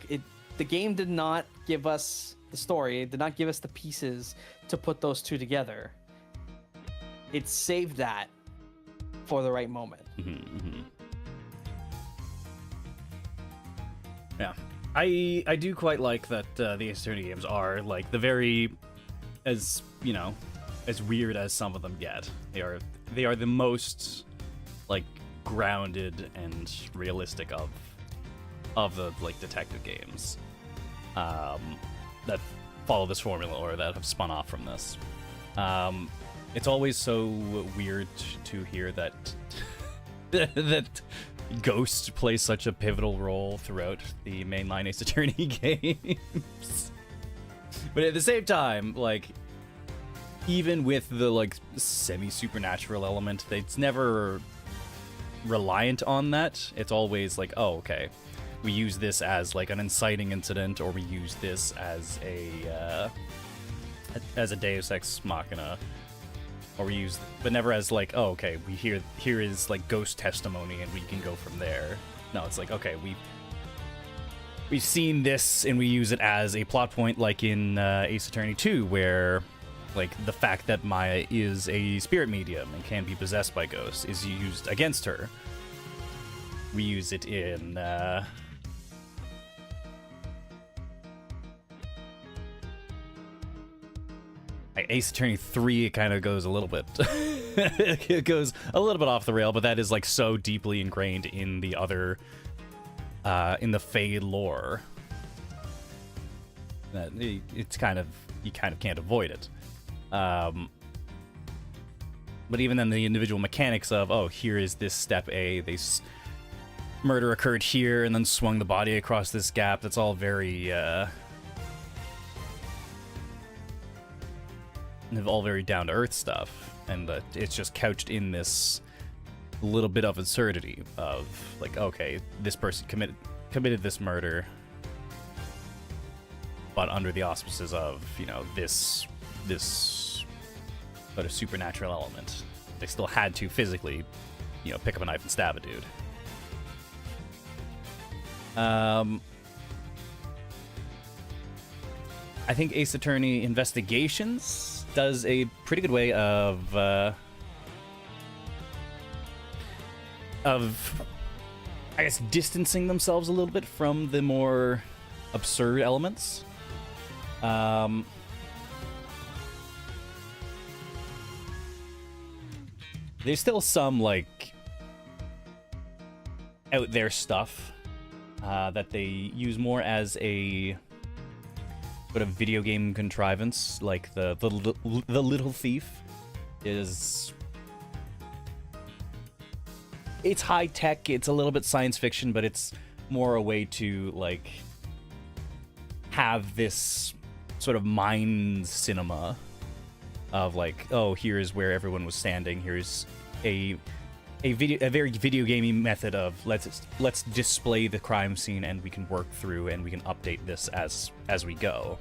the game did not give us the story, it did not give us the pieces to put those two together. It saved that for the right moment. Yeah, I do quite like that the Ace Attorney games are like the very, as you know, as weird as some of them get. They are the most like grounded and realistic of the like detective games that follow this formula or that have spun off from this. It's always so weird to hear that that Ghost plays such a pivotal role throughout the mainline Ace Attorney games. But at the same time, like, even with the like semi-supernatural element, it's never reliant on that. It's always like, oh, okay, we use this as like an inciting incident, or we use this as a Deus Ex Machina, or we use, but never as like, oh, okay, here is like ghost testimony, and we can go from there. No, it's like, okay, we've seen this, and we use it as a plot point, like in Ace Attorney 2, where like the fact that Maya is a spirit medium and can be possessed by ghosts is used against her. We use it in Ace Attorney 3. It kind of goes a little bit it goes a little bit off the rail, but that is like so deeply ingrained in the other in the Fae lore that it's kind of, you kind of can't avoid it. But even then, the individual mechanics of, oh, here is this step A, murder occurred here and then swung the body across this gap, that's all very down to earth stuff, and it's just couched in this little bit of absurdity of like, okay, this person committed this murder, but under the auspices of, you know, this but a supernatural element. They still had to physically, you know, pick up a knife and stab a dude. I think Ace Attorney Investigations does a pretty good way of I guess distancing themselves a little bit from the more absurd elements. There's still some like out there stuff that they use more as a sort of video game contrivance, like the Little Thief is. It's high tech. It's a little bit science fiction, but it's more a way to like have this sort of mind cinema of like, oh, here's where everyone was standing. Here's a very video gamey method of let's display the crime scene, and we can work through and we can update this as we go,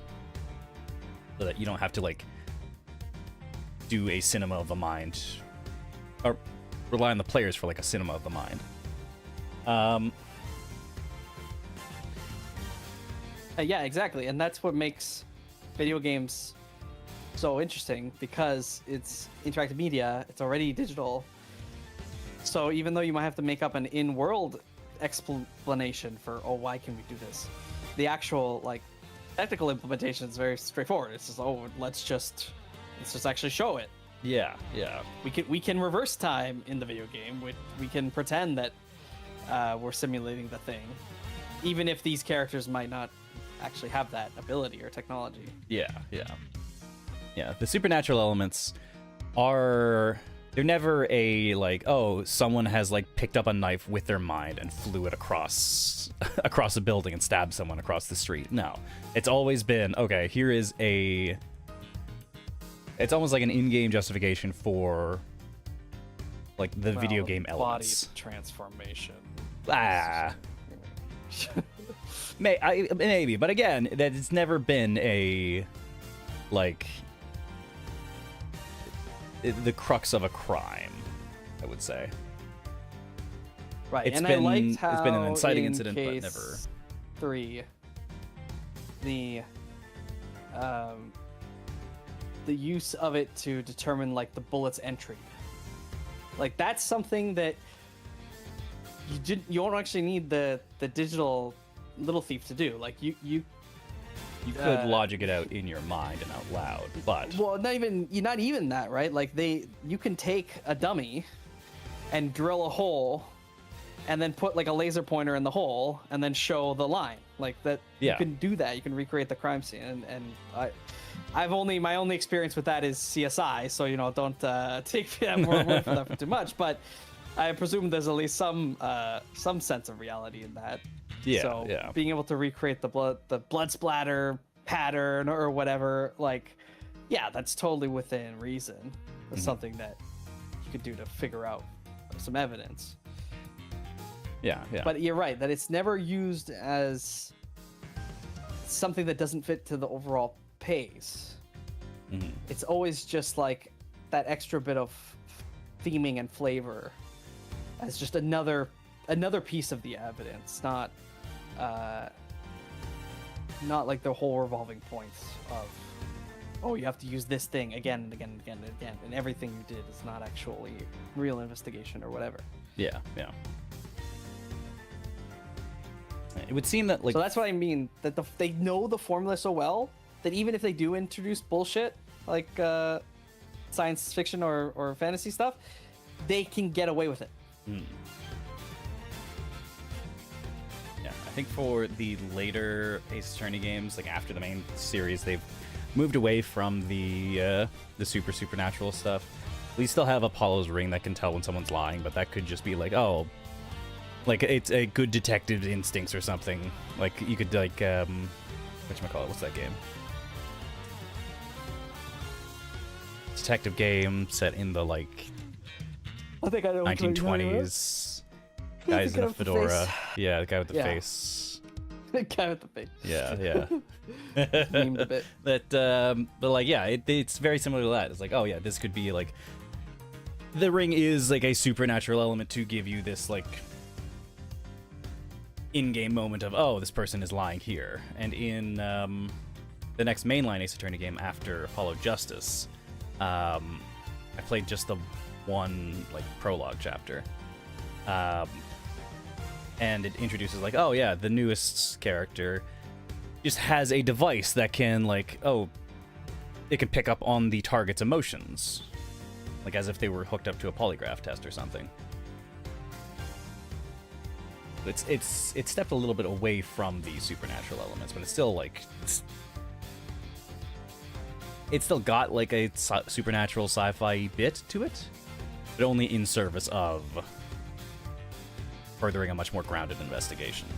so that you don't have to like do a cinema of the mind or rely on the players for like a cinema of the mind. Yeah, exactly, and that's what makes video games so interesting, because it's interactive media, it's already digital. So even though you might have to make up an in-world explanation for, oh, why can we do this, the actual like technical implementation is very straightforward. It's just, oh, let's just actually show it. Yeah. We can reverse time in the video game. We can pretend that we're simulating the thing, even if these characters might not actually have that ability or technology. Yeah. The supernatural elements they're never a like, oh, someone has like picked up a knife with their mind and flew it across a building and stabbed someone across the street. No, it's always been, okay, here is it's almost like an in-game justification for like the video game elements. Body transformation. Maybe, but again, that it's never been a like the crux of a crime, I would say. Right, it's I liked how it's been an inciting in incident, but case never 3, the use of it to determine like the bullet's entry. Like that's something that you don't actually need the digital Little Thief to do. Like you could logic it out in your mind and out loud, but not even that, right? Like you can take a dummy and drill a hole and then put like a laser pointer in the hole and then show the line like that. Yeah. You can do that. You can recreate the crime scene, and my only experience with that is CSI, so don't take that word for that for too much, but I presume there's at least some sense of reality in that. Yeah, so being able to recreate the blood splatter pattern or whatever, like yeah, that's totally within reason. That's something that you could do to figure out some evidence. Yeah, yeah. But you're right that it's never used as something that doesn't fit to the overall pace. It's always just like that extra bit of theming and flavor as just another piece of the evidence, not like the whole revolving points of, oh, you have to use this thing again and again and again and again, and everything you did is not actually real investigation or whatever. Yeah, yeah. It would seem that, like... So that's what I mean, that they know the formula so well that even if they do introduce bullshit, like science fiction or fantasy stuff, they can get away with it. Yeah, I think for the later Ace Attorney games, like after the main series, they've moved away from the supernatural stuff. We still have Apollo's ring that can tell when someone's lying, but that could just be like, oh, like it's a good detective instincts or something. Like you could like whatchamacallit, what's that game? Detective game set in the like I think I know 1920s. The Guys in guy a with the fedora. face. Yeah, the guy with the Yeah. face. The guy with the face. Yeah, yeah. Memed a bit. But like, yeah, it's very similar to that. It's like, oh yeah, this could be like, the ring is like a supernatural element to give you this like in-game moment of, oh, this person is lying here. And in the next mainline Ace Attorney game after Apollo Justice, I played just the one like prologue chapter. And it introduces like, oh yeah, the newest character just has a device that can like, oh, it can pick up on the target's emotions, like as if they were hooked up to a polygraph test or something. It's stepped a little bit away from the supernatural elements, but it's still like it's still got like a supernatural sci-fi bit to it, but only in service of furthering a much more grounded investigation.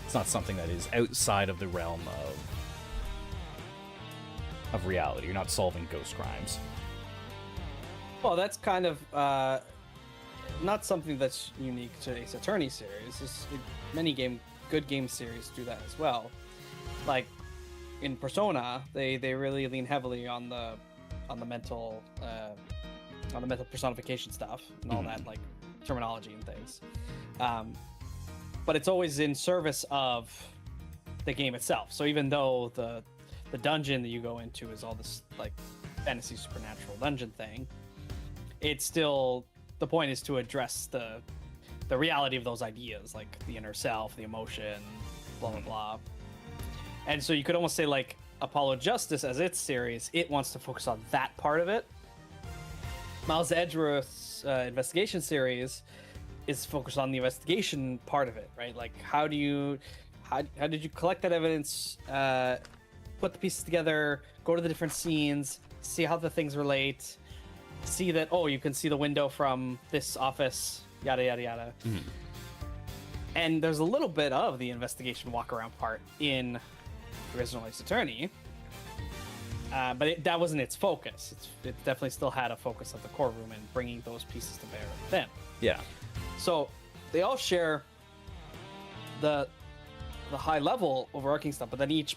It's not something that is outside of the realm of reality. You're not solving ghost crimes. Well, that's kind of not something that's unique to Ace Attorney series. Many good game series do that as well. Like in Persona, they really lean heavily on the mental personification stuff and all that, like terminology and things. But it's always in service of the game itself. So even though the dungeon that you go into is all this like fantasy supernatural dungeon thing, it's still, the point is to address the reality of those ideas, like the inner self, the emotion, blah blah blah. And so you could almost say like Apollo Justice as its series, it wants to focus on that part of it. Miles Edgeworth's investigation series is focused on the investigation part of it, right? Like how did you collect that evidence, put the pieces together, go to the different scenes, see how the things relate, see that, oh, you can see the window from this office, yada yada yada. And there's a little bit of the investigation walk around part in the original Ace Attorney, but that wasn't its focus. It definitely still had a focus of the core room and bringing those pieces to bear then. Yeah. So they all share the high level overarching stuff, but then each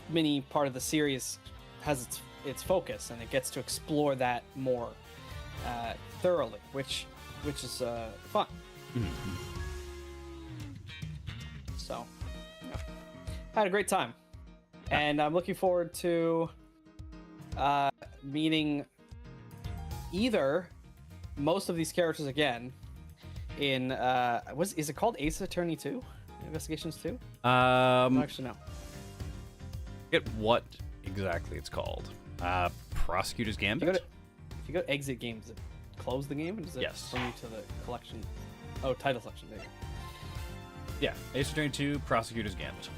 mini part of the series has its focus, and it gets to explore that more thoroughly, which is fun. So, yeah. Had a great time, and I'm looking forward to meeting either most of these characters again in is it called Ace Attorney 2? Investigations 2? Actually, no. Forget what exactly it's called. Prosecutor's Gambit? If you go to exit games, does it close the game? Or does it Yes. bring you to the collection? Oh, title section. There you go. Yeah, Ace Attorney 2, Prosecutor's Gambit.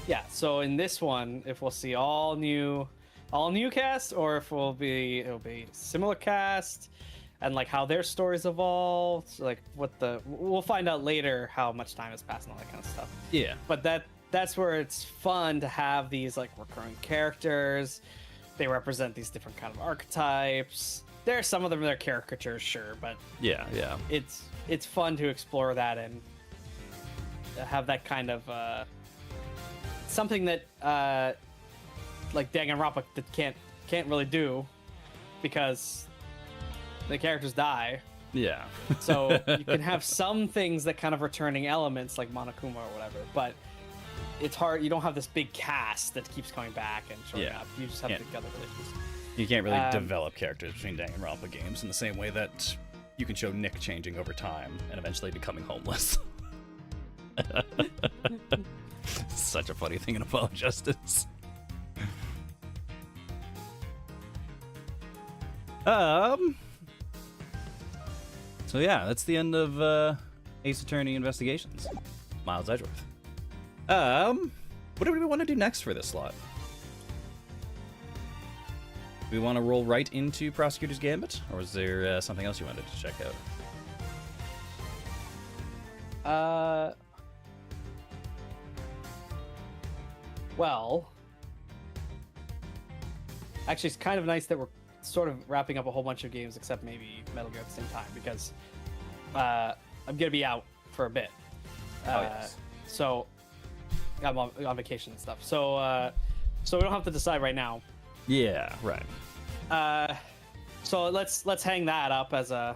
Yeah, so in this one, if we'll see all new cast, or if it'll be similar cast, and like how their stories evolved, like we'll find out later how much time has passed and all that kind of stuff. Yeah. But that's where it's fun to have these like recurring characters. They represent these different kind of archetypes. There are some of them that are caricatures, sure, but Yeah, yeah. it's fun to explore that and have that kind of something that like Danganronpa that can't really do because the characters die. Yeah. So you can have some things that kind of returning elements like Monokuma or whatever, but it's hard. You don't have this big cast that keeps coming back and showing Yeah. up. You just have Yeah. the other relationships. You can't really develop characters between Danganronpa games in the same way that you can show Nick changing over time and eventually becoming homeless. Such a funny thing in Apollo Justice. So yeah, that's the end of Ace Attorney Investigations. Miles Edgeworth. What do we want to do next for this slot? Do we want to roll right into Prosecutor's Gambit, or was there something else you wanted to check out? Well, actually, it's kind of nice that we're sort of wrapping up a whole bunch of games, except maybe Metal Gear at the same time, because I'm gonna be out for a bit. Yes. So I'm on vacation and stuff. So we don't have to decide right now. Yeah, right. So let's hang that up as a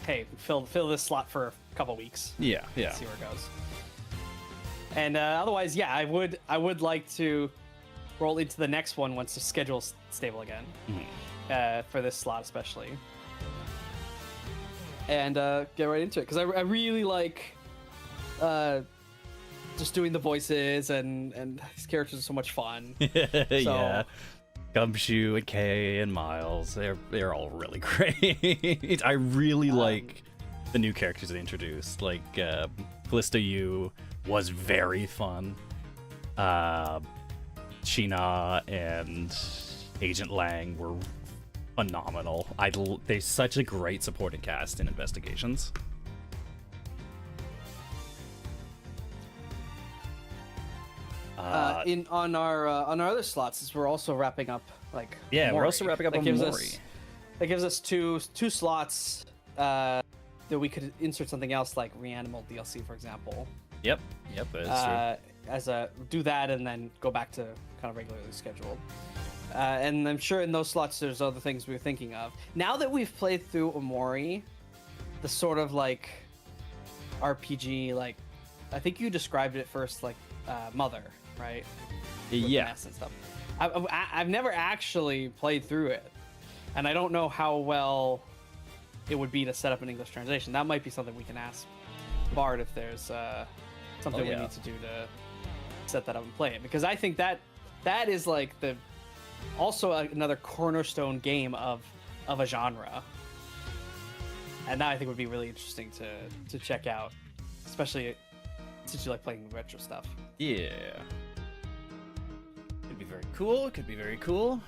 hey, fill this slot for a couple weeks. Yeah, yeah. See where it goes. And otherwise, yeah, I would like to roll into the next one once the schedule's stable again, for this slot especially, and get right into it because I really like just doing the voices and these characters are so much fun. Yeah. Gumshoe and Kay and Miles, they're all really great. I really like the new characters they introduced. Like Callista Yu was very fun. Sheena and Agent Lang were phenomenal. They're such a great supporting cast in Investigations. On our other slots, as we're also wrapping up like Yeah, we're Mori. also wrapping up That on gives Mori. That gives us two slots that we could insert something else like Reanimal DLC, for example. Yep, that's true. As a do that and then go back to kind of regularly scheduled. And I'm sure in those slots there's other things we're thinking of. Now that we've played through Omori, the sort of like RPG, like I think you described it first like Mother, right? With Yeah. Ness and stuff. I've never actually played through it, and I don't know how well it would be to set up an English translation. That might be something we can ask Bard if there's something we yeah. need to do to set that up and play it, because I think that is like the also another cornerstone game of a genre, and that I think would be really interesting to check out, especially since you like playing retro stuff. Yeah. Could be very cool. Could be very cool.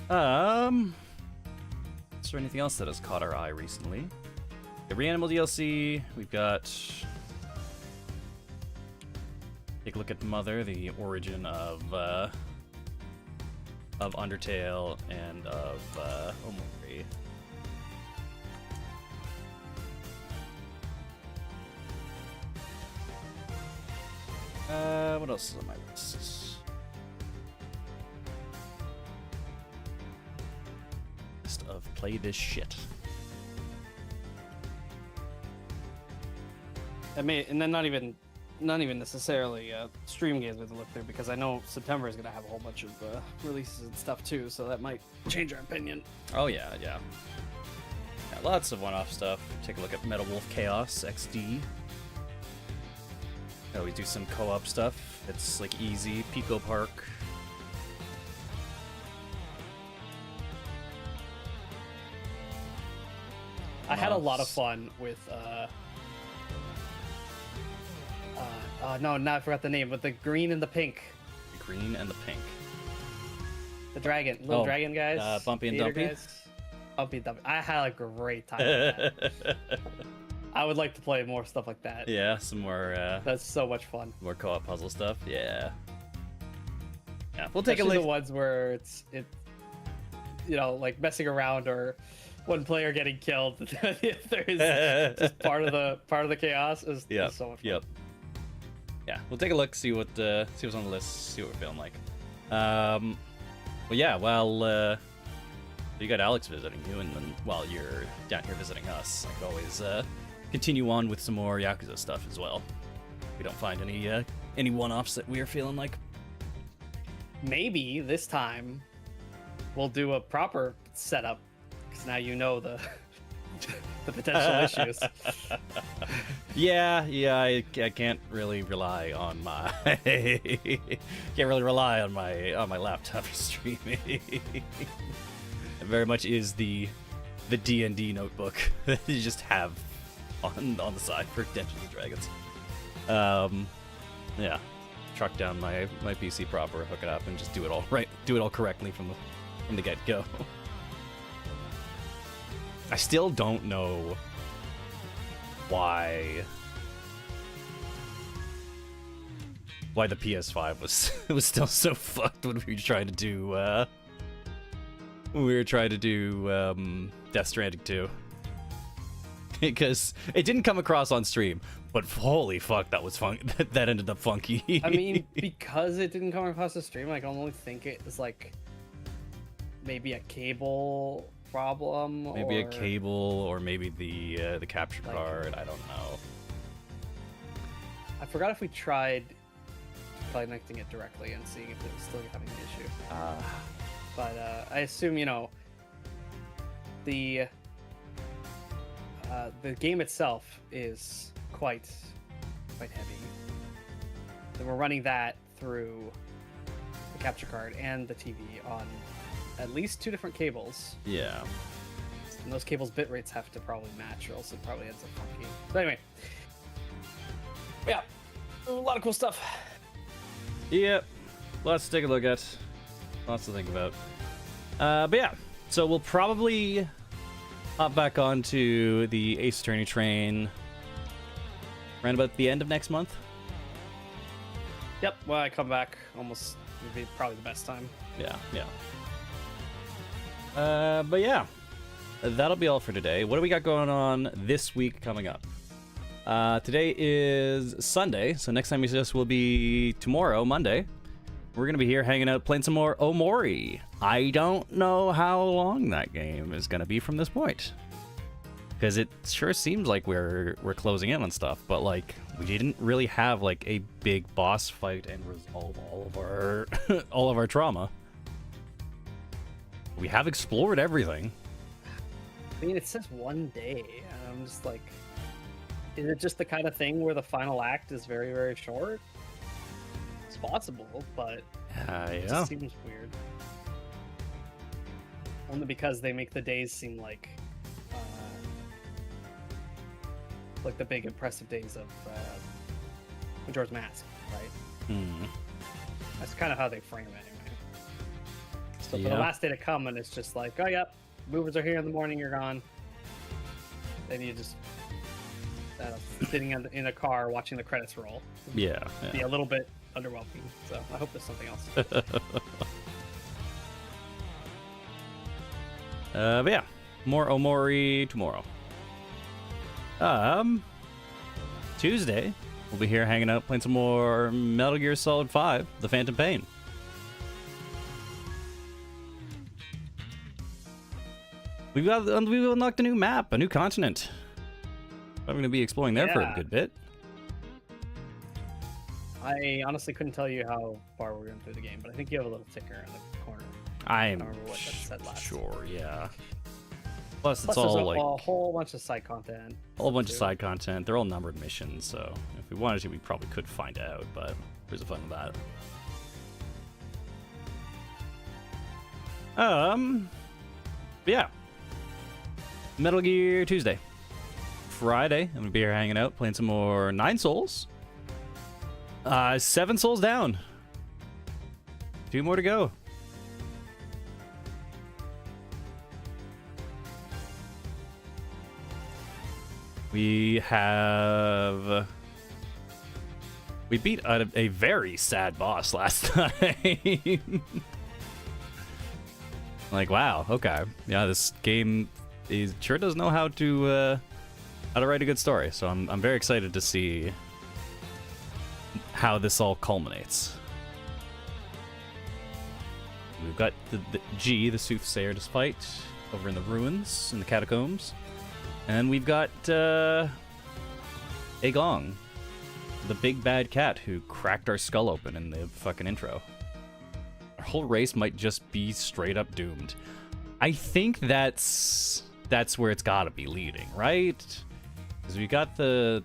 Is there anything else that has caught our eye recently? The Reanimal DLC. We've got. Take a look at Mother, the origin of Undertale and of Omori. What else is on my list? List of play this shit. And then not even necessarily stream games with a look through, because I know September is going to have a whole bunch of releases and stuff too, so that might change our opinion. Oh yeah. Lots of one-off stuff. Take a look at Metal Wolf Chaos XD. We do some co-op stuff. It's like easy. Pico Park. I had a lot of fun with no, I forgot the name, but the green and the pink, The green and the pink. the dragon, little Oh, dragon guys, Bumpy and theater Dumpy? guys. Bumpy and Dumpy. I had a great time with that. I would like to play more stuff like that. Yeah, some more That's so much fun. more co-op puzzle stuff. Yeah. Yeah, we'll take a Especially look. the ones where you know, like messing around or one player getting killed. There is just part of the chaos is so much fun. Yep. Yeah, we'll take a look, see what's on the list, see what we're feeling like. Well, yeah, well, you got Alex visiting you, and then while you're down here visiting us, I could always continue on with some more Yakuza stuff as well. If we don't find any one-offs that we're feeling like. Maybe this time we'll do a proper setup because now you know the potential issues. Yeah, I can't really rely on my my laptop for streaming. It very much is the D&D notebook that you just have on the side for Dungeons and Dragons. Yeah, truck down my PC proper, hook it up, and just do it all correctly from the get-go. I still don't know why the PS5 was still so fucked when we were trying to do Death Stranding 2. Because it didn't come across on stream, but holy fuck, that was fun. That ended up funky. I mean, because it didn't come across the stream, I can only think it was like maybe a cable problem. Maybe a or... cable, or maybe the capture Like- card. I don't know. I forgot if we tried connecting it directly and seeing if it was still having an issue. But I assume, you know, the game itself is quite heavy. So we're running that through the capture card and the TV on at least 2 different cables. Yeah. And those cables' bit rates have to probably match, or else it probably ends up funky. But anyway, yeah, a lot of cool stuff. Yep. Lots to take a look at. Lots to think about. But yeah, so we'll probably hop back onto the Ace Attorney train around about the end of next month. Yep, when I come back, almost would be probably the best time. Yeah. But yeah, that'll be all for today. What do we got going on this week coming up? Today is Sunday, so next time you see us will be tomorrow, Monday. We're going to be here hanging out, playing some more Omori. I don't know how long that game is going to be from this point, because it sure seems like we're closing in on stuff, but like we didn't really have like a big boss fight and resolve all of our all of our trauma. We have explored everything. I mean, it says 1 day, and I'm just like, is it just the kind of thing where the final act is very, very short? It's possible, but it Yeah. just seems weird. Only because they make the days seem like the big impressive days of Majora's Mask, right? Hmm. That's kind of how they frame it anyway. So for Yeah. the last day to come, and it's just like, oh yep, movers are here in the morning, you're gone. Then you just sitting in a car watching the credits roll. Yeah. Be a little bit underwhelming. So I hope there's something else. But yeah, more Omori tomorrow. Tuesday, we'll be here hanging out, playing some more Metal Gear Solid 5, The Phantom Pain. We've unlocked a new map, a new continent. I'm going to be exploring there for a Yeah. good bit. I honestly couldn't tell you how far we're going through the game, but I think you have a little ticker in the corner. I'm I remember what that said last. sure, yeah. Plus, Plus, it's there's all like a whole bunch of side content. a whole bunch of too. side content. They're all numbered missions, so if we wanted to, we probably could find out, but where's the fun of that? Yeah. Metal Gear Tuesday. Friday, I'm gonna be here hanging out, playing some more 9 Souls. 7 Souls down. 2 more to go. We beat a very sad boss last time. Like, wow, okay. Yeah, this game sure does know how to write a good story. So I'm very excited to see how this all culminates. We've got the G, the soothsayer, to fight over in the ruins, in the catacombs. And we've got Agong, the big bad cat who cracked our skull open in the fucking intro. Our whole race might just be straight up doomed. I think that's where it's gotta be leading, right? Because we got the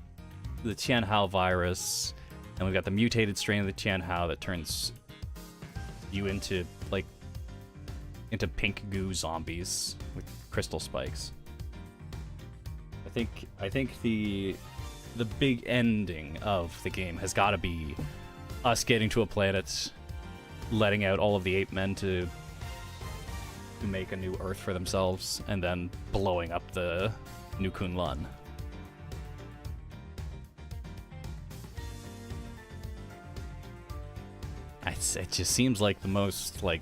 Tianhao virus, and we've got the mutated strain of the Tianhao that turns you into pink goo zombies with crystal spikes. I think the big ending of the game has got to be us getting to a planet, letting out all of the ape men to make a new Earth for themselves, and then blowing up the New Kunlun. It just seems like the most the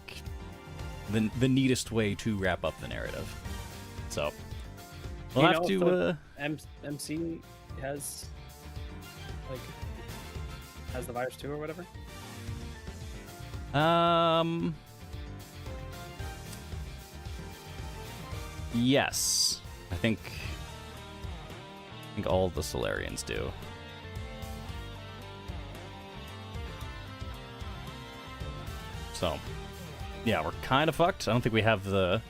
neatest way to wrap up the narrative. So we'll have to. MC has the virus too, or whatever. Yes, I think all the Solarians do. So, yeah, we're kind of fucked. I don't think we have the...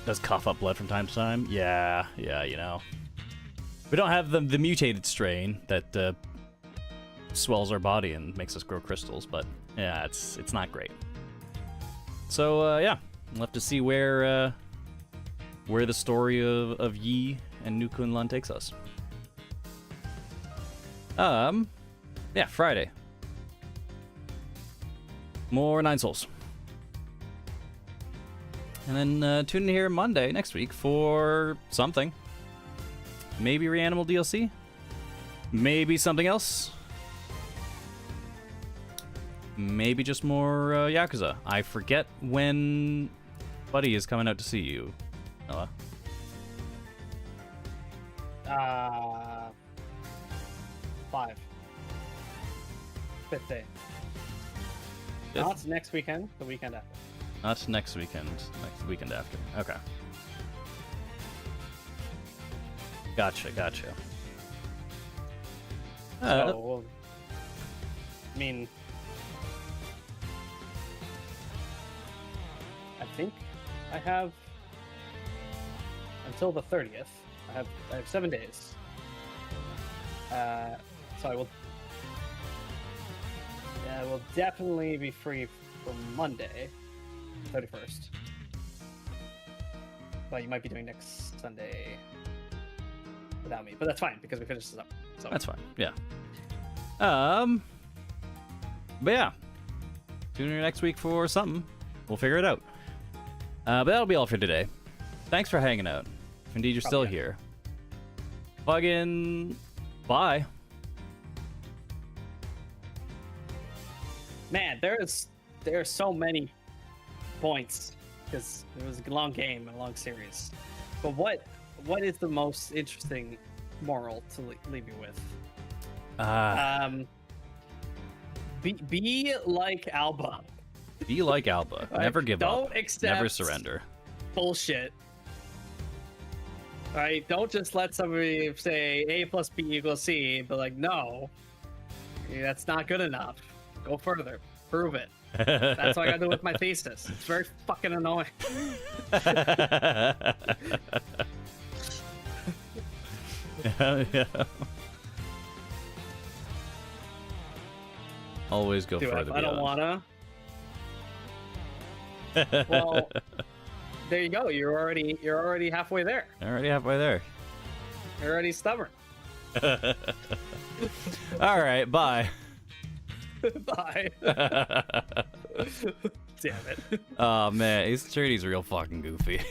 Does cough up blood from time to time? Yeah, you know. We don't have the mutated strain that swells our body and makes us grow crystals, but yeah, it's not great. So, yeah, we'll have to see where the story of Yi and New Kunlun takes us. Yeah, Friday. More Nine Souls. And then tune in here Monday next week for something. Maybe Reanimal DLC? Maybe something else? Maybe just more Yakuza. I forget when Buddy is coming out to see you, Noah. 5. 5th day. Fifth? Not next weekend, the weekend after. Not next weekend, next weekend after. Okay. Gotcha. So, I mean, I think I have until the 30th. I have 7 days. So I will definitely be free for Monday, 31st. But you might be doing next Sunday without me, but that's fine because we finished this up. So That's fine. Yeah. But yeah, tune in next week for something. We'll figure it out. But that'll be all for today. Thanks for hanging out. If indeed you're still Probably. here. Plug-in. Bye. man, there are so many points because it was a long game and a long series. But what is the most interesting moral to leave you with? Be like Alba. Be like Alba. Like, Never give up. don't accept Never surrender. Bullshit. Right? Don't just let somebody say A plus B equals C, but like, no, that's not good enough. Go further. Prove it. That's what I gotta do with my thesis. It's very fucking annoying. Yeah. Always go Do it. further I don't beyond. wanna. Well, there you go. You're already halfway there. Already halfway there. You're already stubborn. All right, bye. Bye. Damn it. Oh man, Ace Attorney's real fucking goofy.